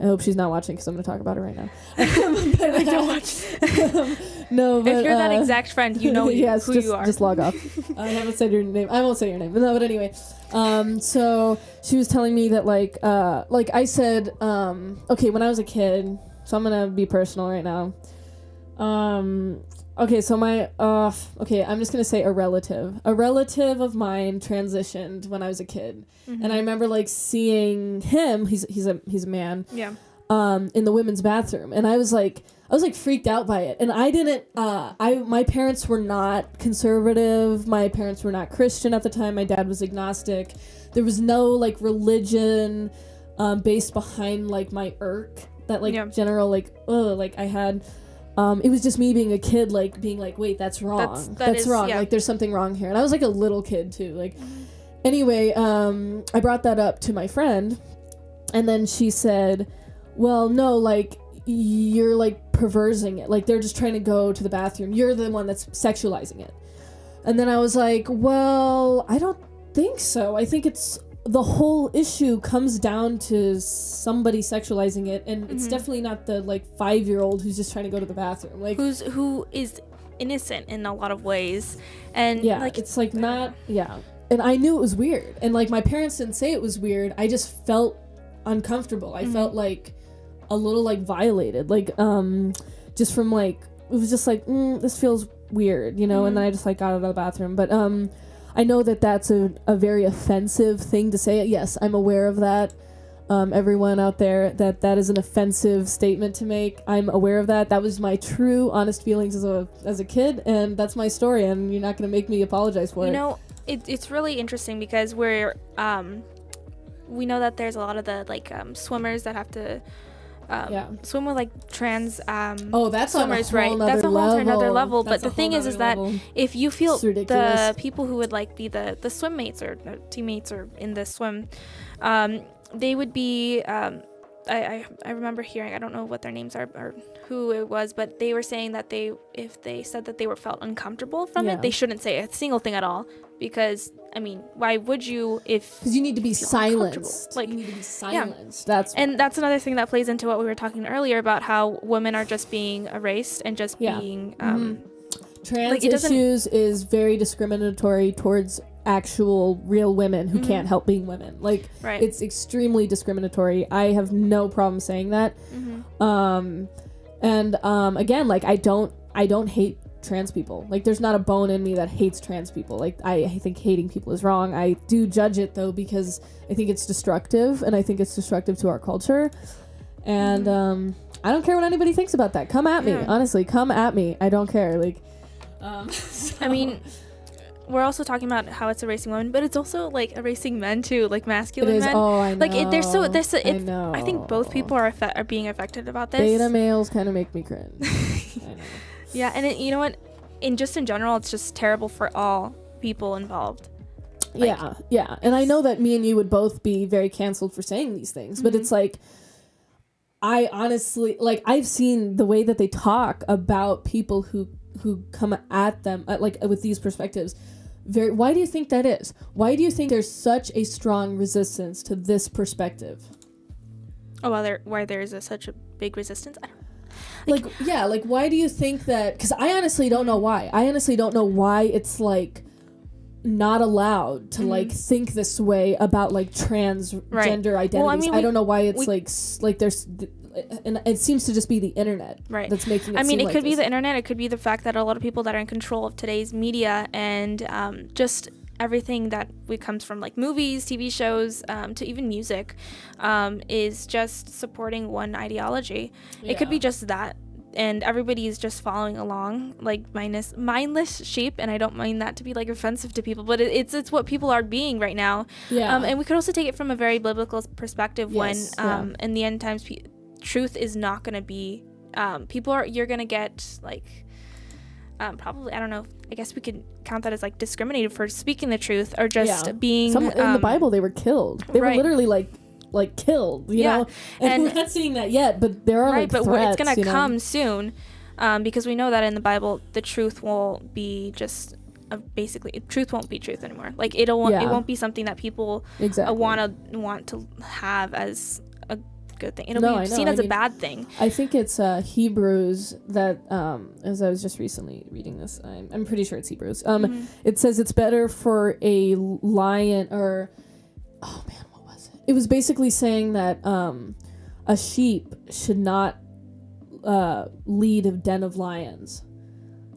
I hope she's not watching, because I'm going to talk about her right now. But don't watch. No, but if you're that exact friend, you know yes, who you are. Just log off. I haven't said your name. I won't say your name. No, but anyway. So she was telling me that like I said, okay, when I was a kid, so I'm gonna be personal right now. Okay, so I'm just gonna say a relative of mine transitioned when I was a kid, and I remember like seeing him. He's a man. Yeah. In the women's bathroom, and I was like freaked out by it, and I didn't. My parents were not conservative. My parents were not Christian at the time. My dad was agnostic. There was no like religion based behind like my irk. that like general like like I had. It was just me being a kid, like being like, wait, that's wrong. That's wrong. Like there's something wrong here. And I was like a little kid too. Like, anyway, I brought that up to my friend, and then she said, well, no, like you're like perversing it. Like they're just trying to go to the bathroom. You're the one that's sexualizing it. And then I was like, well, I don't think so. I think it's the whole issue comes down to somebody sexualizing it, and it's definitely not the like 5-year-old who's just trying to go to the bathroom, like who is innocent in a lot of ways, and like it's like not and I knew it was weird, and like my parents didn't say it was weird. I just felt uncomfortable. I felt like a little like violated, like just from like it was just like this feels weird, you know. And then I just like got out of the bathroom, but I know that that's a very offensive thing to say. Yes, I'm aware of that. Everyone out there, that is an offensive statement to make. I'm aware of that. That was my true, honest feelings as a kid, and that's my story, and you're not going to make me apologize for it. You know, it's really interesting because we know that there's a lot of the, like, swimmers that have to swim with like trans that's swimmers, right? That's a whole another level. But the thing is that if you feel the people who would like be the swim mates or teammates or in the swim, they would be I remember hearing, I don't know what their names are or who it was, but they were saying that if they said that they were felt uncomfortable from it, they shouldn't say a single thing at all, because I mean, why would you? Because you need to be silenced. Like, you need to be silenced. That's another thing that plays into what we were talking earlier about how women are just being erased and just being trans like issues is very discriminatory towards actual real women who can't help being women. Like, it's extremely discriminatory. I have no problem saying that. Again, like I don't hate trans people. Like, there's not a bone in me that hates trans people. Like, I think hating people is wrong. I do judge it though, because I think it's destructive, and I think it's destructive to our culture. And I don't care what anybody thinks about that. Come at me. Honestly, come at me. I don't care. Like, I mean, we're also talking about how it's erasing women, but it's also like erasing men too, like masculine men. Oh, I know. Like I think both people are being affected about this. Beta males kind of make me cringe. I know. Yeah, and you know what? In general, it's just terrible for all people involved. Like, yeah. And I know that me and you would both be very canceled for saying these things, but it's like, I honestly, like, I've seen the way that they talk about people who come at them, like, with these perspectives. Why do you think that is? Why do you think there's such a strong resistance to this perspective? Oh, well, why there is such a big resistance? I don't know. Like, why do you think that? Because I honestly don't know why. I honestly don't know why it's like not allowed to like think this way about like transgender identities. Well, I mean, I don't know why it's like there's, and it seems to just be the internet that's making it. I mean, it could be this. The internet. It could be the fact that a lot of people that are in control of today's media and just everything that comes from like movies, TV shows, to even music, is just supporting one ideology. It could be just that, and everybody's just following along like mindless sheep. And I don't mean that to be like offensive to people, but it's what people are being right now. And we could also take it from a very biblical perspective. When in the end times, truth is not going to be you're going to get like probably, I don't know, I guess we could count that as like discriminated for speaking the truth, or just being in the Bible they were killed. They were literally like killed, you know. And we're not seeing that yet, but there are like threats, but it's gonna come soon, because we know that in the Bible the truth won't be just basically truth won't be truth anymore. Like it won't be something that people want to have as a good thing. It'll be seen as a bad thing. I think it's Hebrews that as I was just recently reading this, I'm pretty sure it's Hebrews. It says it's better for a lion, or what was it? It was basically saying that a sheep should not lead a den of lions.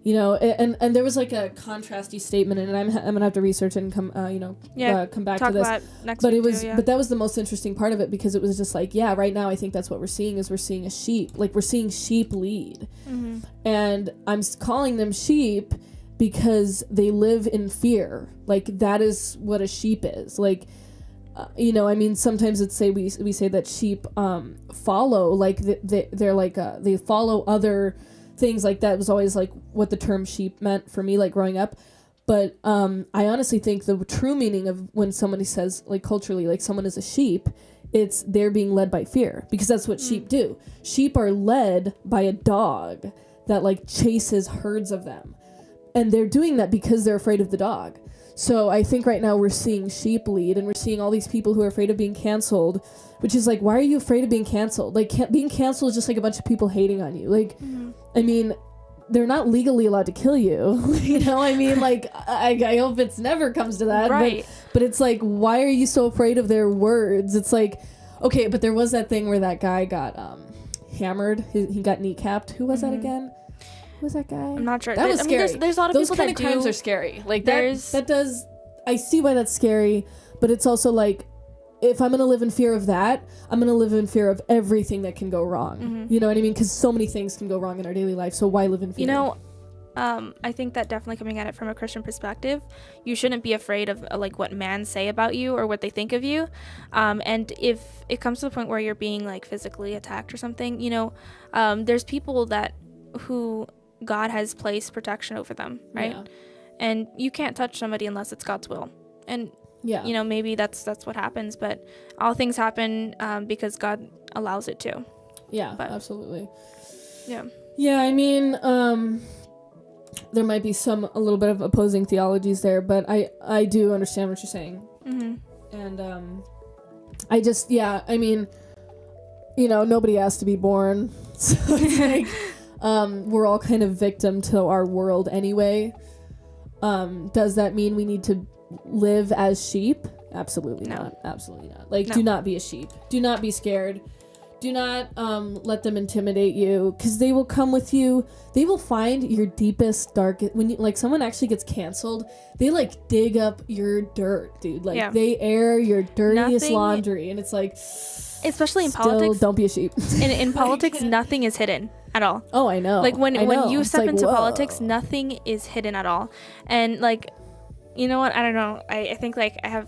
You know, and there was like a contrasty statement, and I'm gonna have to research it and come back to this. Next but week it was, too, but that was the most interesting part of it, because it was just like, right now I think that's what we're seeing a sheep, like we're seeing sheep lead, and I'm calling them sheep because they live in fear. Like that is what a sheep is. Like, you know, I mean, sometimes we say that sheep follow, like they're like they follow other things. Like that was always like what the term sheep meant for me, like growing up. But I honestly think the true meaning of when somebody says, like, culturally, like someone is a sheep, it's they're being led by fear, because that's what sheep do. Sheep are led by a dog that like chases herds of them, and they're doing that because they're afraid of the dog. So I think right now we're seeing sheep lead, and we're seeing all these people who are afraid of being canceled, which is like, why are you afraid of being canceled? Like, being canceled is just like a bunch of people hating on you. Like, I mean, they're not legally allowed to kill you. You know, I mean, like, I hope it's never comes to that. Right. But it's like, why are you so afraid of their words? It's like, okay, but there was that thing where that guy got hammered. He got kneecapped. Who was that again? Who was that guy? I'm not sure. That was scary. There's a lot of those people kind that of crimes do. Are scary. Like that does. I see why that's scary, but it's also like, if I'm gonna live in fear of that, I'm gonna live in fear of everything that can go wrong. You know what I mean? Because so many things can go wrong in our daily life. So why live in fear? You know, I think that definitely coming at it from a Christian perspective, you shouldn't be afraid of like what men say about you or what they think of you. And if it comes to the point where you're being like physically attacked or something, you know, there's people who God has placed protection over them, right? Yeah. And you can't touch somebody unless it's God's will. And you know, maybe that's what happens, but all things happen because God allows it to. Yeah, absolutely. Yeah, I mean, there might be a little bit of opposing theologies there, but I do understand what you're saying. And I just, I mean, you know, nobody asked to be born, so it's like we're all kind of victim to our world anyway. Does that mean we need to live as sheep? Absolutely not. Absolutely not. Like, do not be a sheep. Do not be scared. Do not let them intimidate you, because they will come with you. They will find your deepest, darkest. When you, like, someone actually gets canceled, they like dig up your dirt, dude. Like they air your dirtiest laundry, and it's like, especially in politics, don't be a sheep. In politics, nothing is hidden at all. Oh, I know. Like when you step into politics, nothing is hidden at all. And like, you know what? I don't know. I think like I have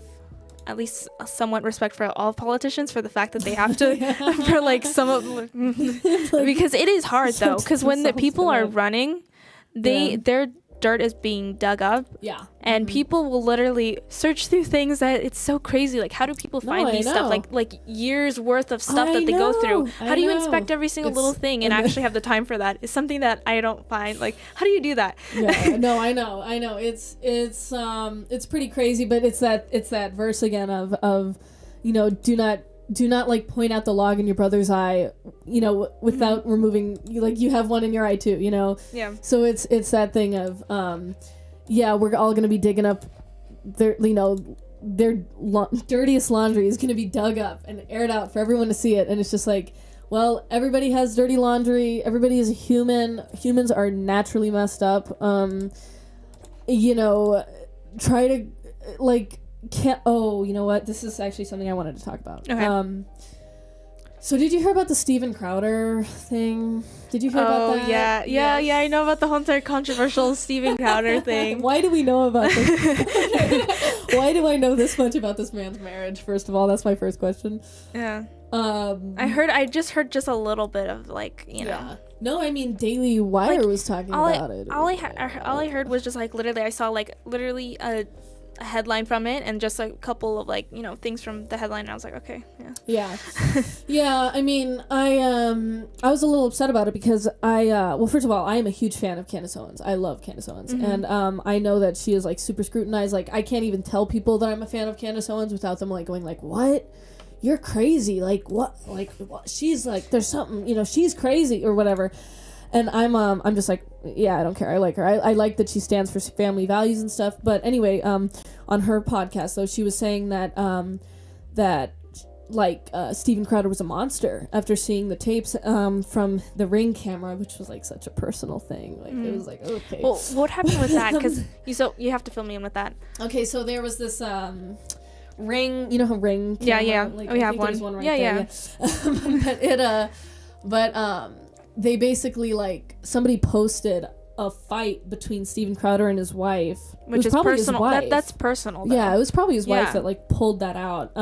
at least a somewhat respect for all politicians for the fact that they have to for like some of because it is hard though, because when the people are running, their dirt is being dug up, and people will literally search through things that it's so crazy. Like, how do people find these stuff, like years worth of stuff that they go through? How do you inspect every single little thing and actually have the time for that? Is something that I don't find. Like, how do you do that? I know it's pretty crazy, but it's that verse again of you know, do not like point out the log in your brother's eye, you know, without removing, like, you have one in your eye too, you know? Yeah. So it's that thing of, we're all going to be digging up their, you know, their dirtiest laundry is going to be dug up and aired out for everyone to see it. And it's just like, well, everybody has dirty laundry. Everybody is a human. Humans are naturally messed up. You know, try to like, you know what? This is actually something I wanted to talk about. Okay. So did you hear about the Steven Crowder thing? Did you hear about that? Yeah, I know about the whole entire controversial Steven Crowder thing. Why do we know about this? Why do I know this much about this man's marriage? First of all, that's my first question. Yeah. I just heard just a little bit of, like, you know. No, I mean, Daily Wire was talking about it. All I heard was just like literally I saw like literally a headline from it and just a couple of, like, you know, things from the headline, and I was like, okay, yeah. I mean, I was a little upset about it because well, first of all, I am a huge fan of Candace Owens. I love Candace Owens, and I know that she is like super scrutinized. Like, I can't even tell people that I'm a fan of Candace Owens without them like going like, what? You're crazy. Like, what? Like, what? She's like, there's something, you know, she's crazy or whatever. And I'm just like, yeah, I don't care. I like her. I like that she stands for family values and stuff. But anyway, on her podcast, though, she was saying that Steven Crowder was a monster after seeing the tapes from the Ring camera, which was like such a personal thing. Like, it was like, okay. Well, what happened with that? Because you have to fill me in with that. Okay, so there was this Ring, you know how Ring camera, yeah. Like, we have one. Right there. But they basically, like, somebody posted a fight between Steven Crowder and his wife, which is personal. That's personal. Though. Yeah, it was probably his wife that like pulled that out.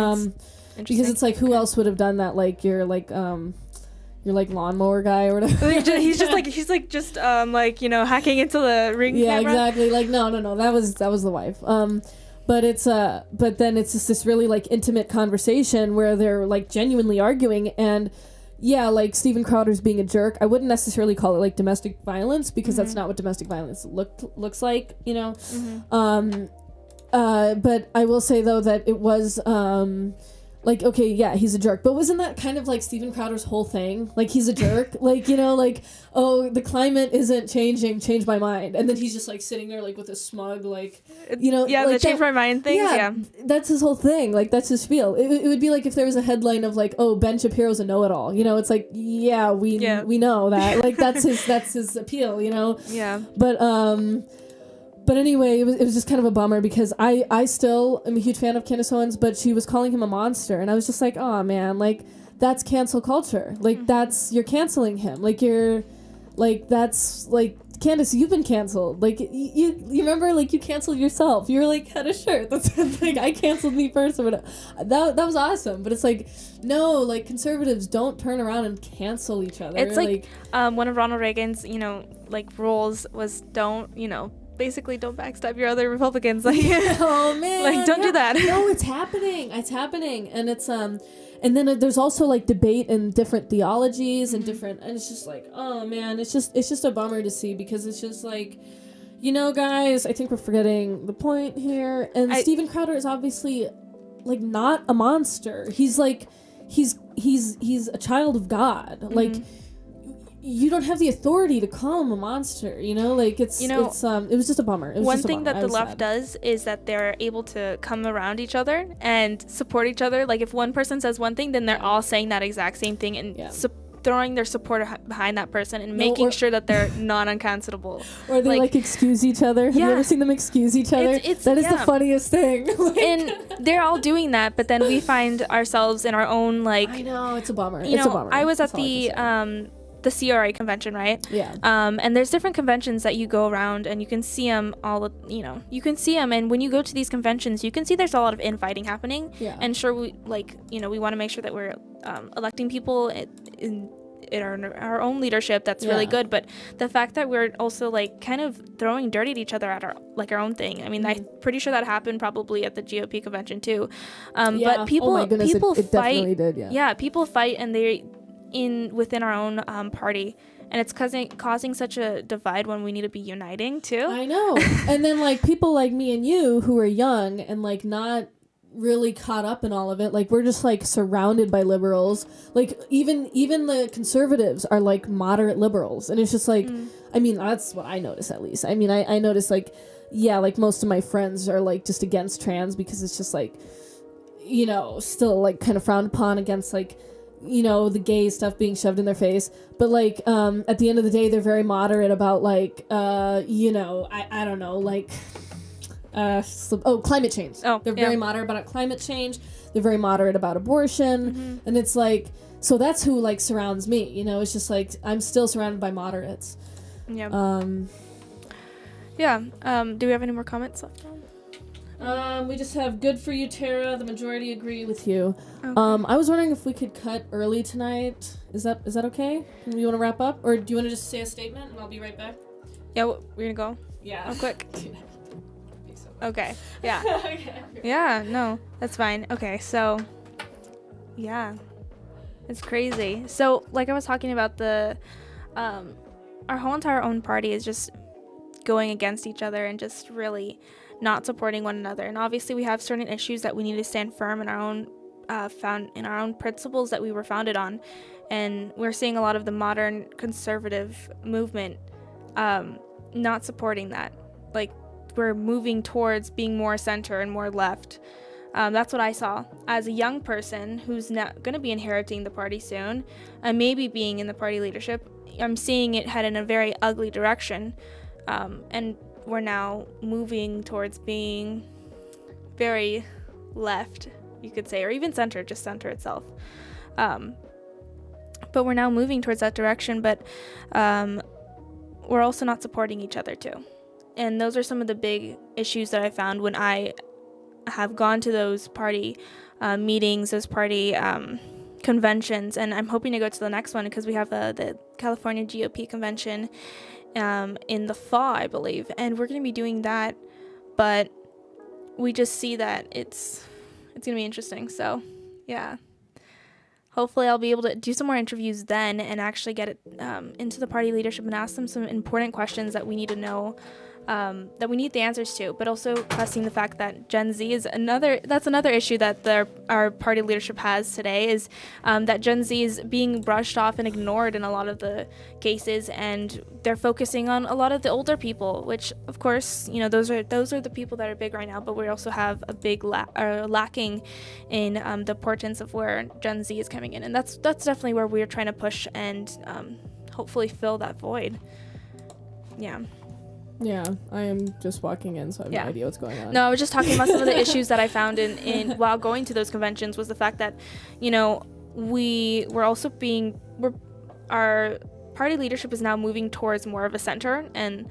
Because it's like, who else would have done that? Like your lawnmower guy or whatever. he's just like, you know, hacking into the ring camera. Exactly. Like no, that was the wife. But then it's just this really like intimate conversation where they're like genuinely arguing, and yeah, like Steven Crowder's being a jerk. I wouldn't necessarily call it like domestic violence, because that's not what domestic violence looks like, you know. But I will say though that it was like, okay, yeah, he's a jerk, but wasn't that kind of like Steven Crowder's whole thing? Like, he's a jerk, like, you know, like, oh, the climate isn't changing, change my mind, and then he's just like sitting there like with a smug, like, you know, yeah, like, the change my mind thing. Yeah, that's his whole thing. Like, that's his spiel. It would be like if there was a headline of like, oh, Ben Shapiro's a know-it-all. You know, it's like, yeah, we know that. Like, that's his appeal. You know. Yeah. But anyway, it was just kind of a bummer, because I still am a huge fan of Candace Owens, but she was calling him a monster, and I was just like, oh man, like, that's cancel culture. Like, you're canceling him. Like, that's like, Candace, you've been canceled. Like, you remember, like, you canceled yourself. You were like, had a shirt that's like, I canceled me first or whatever. That was awesome. But it's like, no, like, conservatives don't turn around and cancel each other. It's like one of Ronald Reagan's, you know, like, rules was basically don't backstab your other Republicans. Like, oh man, like, don't do that. No, it's happening, and it's and then there's also like debate and different theologies and different, and it's just like, oh man, it's just a bummer to see, because it's just like, you know, guys, I think we're forgetting the point here. And Steven Crowder is obviously like not a monster. He's like, he's a child of God. Like, you don't have the authority to call him a monster, you know? Like, it was just a bummer. One thing that the left does is that they're able to come around each other and support each other. Like, if one person says one thing, then they're all saying that exact same thing and throwing their support behind that person and making sure that they're non-uncancelable. Or they like excuse each other. Have you ever seen them excuse each other? That is the funniest thing. Like, and they're all doing that, but then we find ourselves in our own, like... I know, it's a bummer. It's a bummer. I was at the CRA convention, right? Yeah. And there's different conventions that you go around, and you can see them you can see them, and when you go to these conventions, you can see there's a lot of infighting happening. Yeah. And sure, we want to make sure that we're electing people in our own leadership. That's really good. But the fact that we're also like kind of throwing dirt at each other at our own thing. I mean, I'm pretty sure that happened probably at the GOP convention too. But people, oh my goodness, people it fight. Definitely did, yeah, people fight, and they within our own party, and it's causing such a divide when we need to be uniting too. I know. And then like people like me and you who are young and like not really caught up in all of it, like we're just like surrounded by liberals. Like even the conservatives are like moderate liberals, and it's just like I mean, that's what I notice, at least. I mean, I notice like, yeah, like most of my friends are like just against trans, because it's just like, you know, still like kind of frowned upon, against like, you know, the gay stuff being shoved in their face. But like at the end of the day, they're very moderate about like you know, I don't know, like climate change. They're very moderate about climate change. They're very moderate about abortion. And it's like, so that's who like surrounds me, you know. It's just like I'm still surrounded by moderates. Do we have any more comments left on? We just have good for you, Tara. The majority agree with you. Okay. I was wondering if we could cut early tonight. Is that okay? You want to wrap up, or do you want to just say a statement and I'll be right back? Yeah, we're gonna go. Yeah. Oh, quick. Okay. Yeah. Okay. Yeah. No, that's fine. Okay. So, yeah, it's crazy. So, like I was talking about, our whole entire own party is just going against each other and just really not supporting one another. And obviously we have certain issues that we need to stand firm in our own principles that we were founded on. And we're seeing a lot of the modern conservative movement not supporting that. Like, we're moving towards being more center and more left. That's what I saw as a young person who's not going to be inheriting the party soon and maybe being in the party leadership. I'm seeing it head in a very ugly direction. And we're now moving towards being very left, you could say, or even center, just center itself. But we're now moving towards that direction. But we're also not supporting each other too. And those are some of the big issues that I found when I have gone to those party meetings, those party conventions, and I'm hoping to go to the next one because we have the California GOP convention in the fall, I believe, and we're going to be doing that. But we just see that it's going to be interesting. So, yeah. Hopefully I'll be able to do some more interviews then and actually get it into the party leadership and ask them some important questions that we need to know, that we need the answers to, but also pressing the fact that Gen Z is another issue that our party leadership has today, is that Gen Z is being brushed off and ignored in a lot of the cases, and they're focusing on a lot of the older people, which of course, you know, those are the people that are big right now, but we also have a big lacking in the importance of where Gen Z is coming in, and that's definitely where we're trying to push and hopefully fill that void. Yeah, I am just walking in, so I have no idea what's going on. No, I was just talking about some of the issues that I found in while going to those conventions, was the fact that, you know, our party leadership is now moving towards more of a center and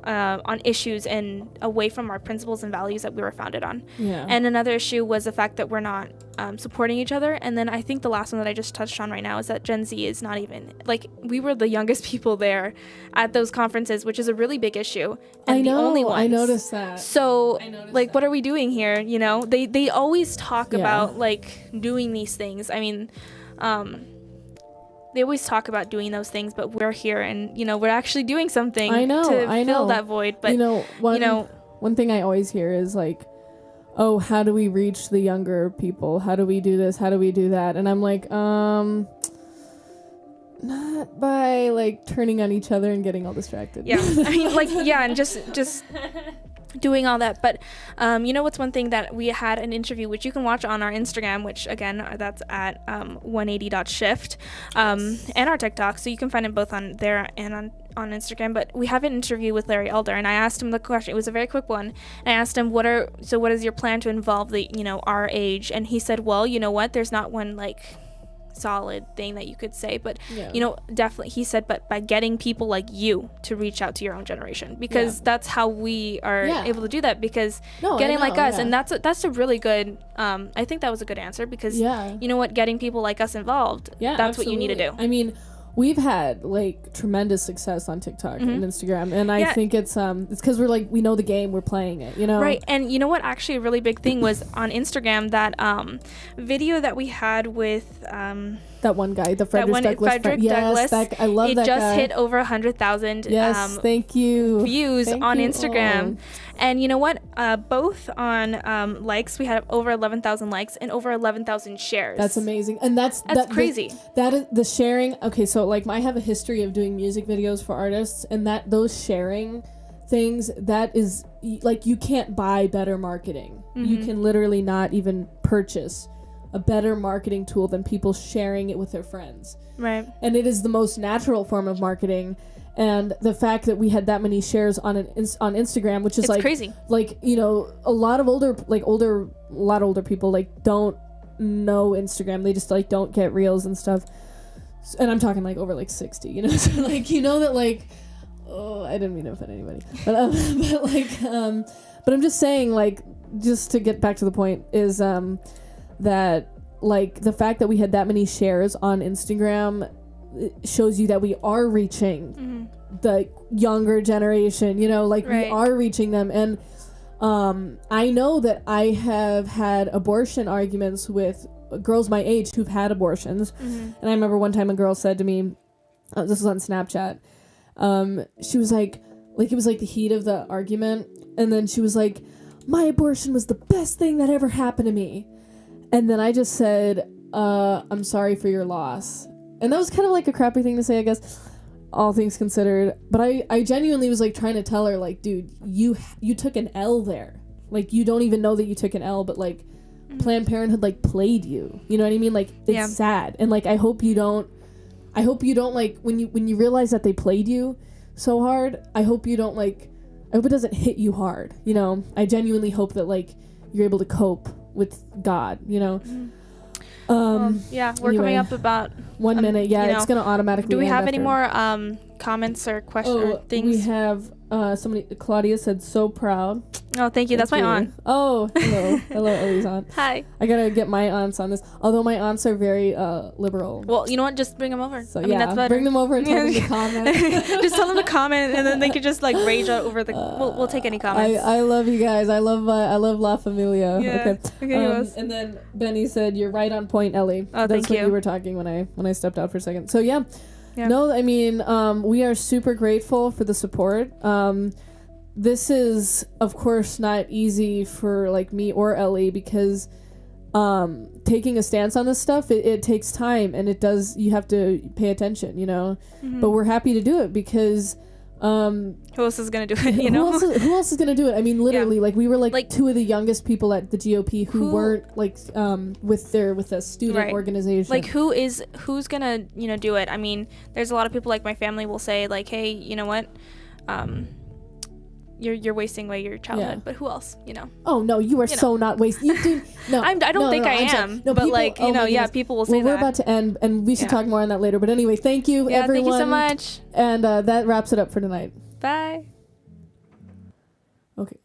on issues and away from our principles and values that we were founded on. Yeah. And another issue was the fact that we're not supporting each other. And then I think the last one that I just touched on right now is that Gen Z is not even, like, we were the youngest people there at those conferences, which is a really big issue. And I know, the only ones. I noticed that. So, like, what are we doing here? You know, they always talk about, like, doing these things. I mean, they always talk about doing those things, but we're here and, you know, we're actually doing something to fill that void. But, one thing I always hear is like, oh, how do we reach the younger people? How do we do this? How do we do that? And I'm like, not by like turning on each other and getting all distracted. Yeah. I mean, like, yeah. And just doing all that. But you know what's one thing that we had an interview, which you can watch on our Instagram, which again, that's at 180.shift, and our TikTok, so you can find it both on there and on Instagram. But we have an interview with Larry Elder, and I asked him the question. It was a very quick one, and I asked him, what is your plan to involve our age? And he said, well, you know what, there's not one like solid thing that you could say, but definitely, he said, but by getting people like you to reach out to your own generation, because that's how we are able to do that, because getting like us, and that's a really good I think that was a good answer, because you know what, getting people like us involved, that's absolutely what you need to do. I mean, we've had like tremendous success on TikTok and Instagram, and I think it's because we're like, we know the game, we're playing it, you know? Right. And you know what, actually a really big thing was on Instagram, that video that we had with that one guy, the Frederick Douglass. Yes, I love that guy. It just hit over 100,000 thank you. views on Instagram. And you know what? Both on likes, we had over 11,000 likes and over 11,000 shares. That's amazing. And that's crazy. That is the sharing. Okay, so like I have a history of doing music videos for artists, and those sharing things, that is like, you can't buy better marketing. You can literally not even purchase a better marketing tool than people sharing it with their friends. Right. And it is the most natural form of marketing. And the fact that we had that many shares on Instagram, which is it's like crazy. Like, you know, a lot of older people like don't know Instagram. They just like don't get reels and stuff. And I'm talking like over like 60, you know. So like, you know, that like, oh, I didn't mean to offend anybody, but I'm just saying, like, just to get back to the point, is that like the fact that we had that many shares on Instagram, it shows you that we are reaching the younger generation, you know, like we are reaching them. And I know that I have had abortion arguments with girls my age who've had abortions. And I remember one time a girl said to me, this was on Snapchat, she was like it was like the heat of the argument, and then she was like, my abortion was the best thing that ever happened to me. And then I just said, I'm sorry for your loss. And that was kind of like a crappy thing to say, I guess, all things considered. But I genuinely was like trying to tell her, like, dude, you took an L there. Like, you don't even know that you took an L, but like Planned Parenthood like played you. You know what I mean? Like, it's sad. And like, I hope you don't like, when you realize that they played you so hard, I hope you don't like, I hope it doesn't hit you hard. You know, I genuinely hope that like you're able to cope with God, you know. We're coming up about 1 minute. Yeah, it's gonna automatically. Do we have any more comments or questions or things? We have somebody. Claudia said, "So proud." Oh, thank you. That's my aunt. Oh, hello, hello, Ellie's aunt. Hi. I gotta get my aunts on this. Although my aunts are very liberal. Well, you know what? Just bring them over. So I mean, that's better. Bring them over and tell them to comment. Just tell them to comment, and then they could just like rage out over the. We'll take any comments. I love you guys. I love La Familia. Yeah. Okay. And then Benny said, "You're right on point, Ellie." Oh, that's thank what you. You were talking when I stepped out for a second. So yeah. No, I mean, we are super grateful for the support. This is, of course, not easy for like me or Ellie because taking a stance on this stuff, it takes time and you have to pay attention, you know. Mm-hmm. But we're happy to do it because who else is gonna do it? You know, who else is gonna do it? I mean, literally, like we were like two of the youngest people at the GOP who weren't like with a student organization. Like who's gonna do it? I mean, there's a lot of people like my family will say like, hey, you know what, you're wasting away your childhood, but who else, you know? Oh no, you are so not wasting. You do no. I don't think I am. No, but people, like people will say that. We're about to end, and we should talk more on that later. But anyway, thank you, everyone. Thank you so much. And that wraps it up for tonight. Bye. Okay.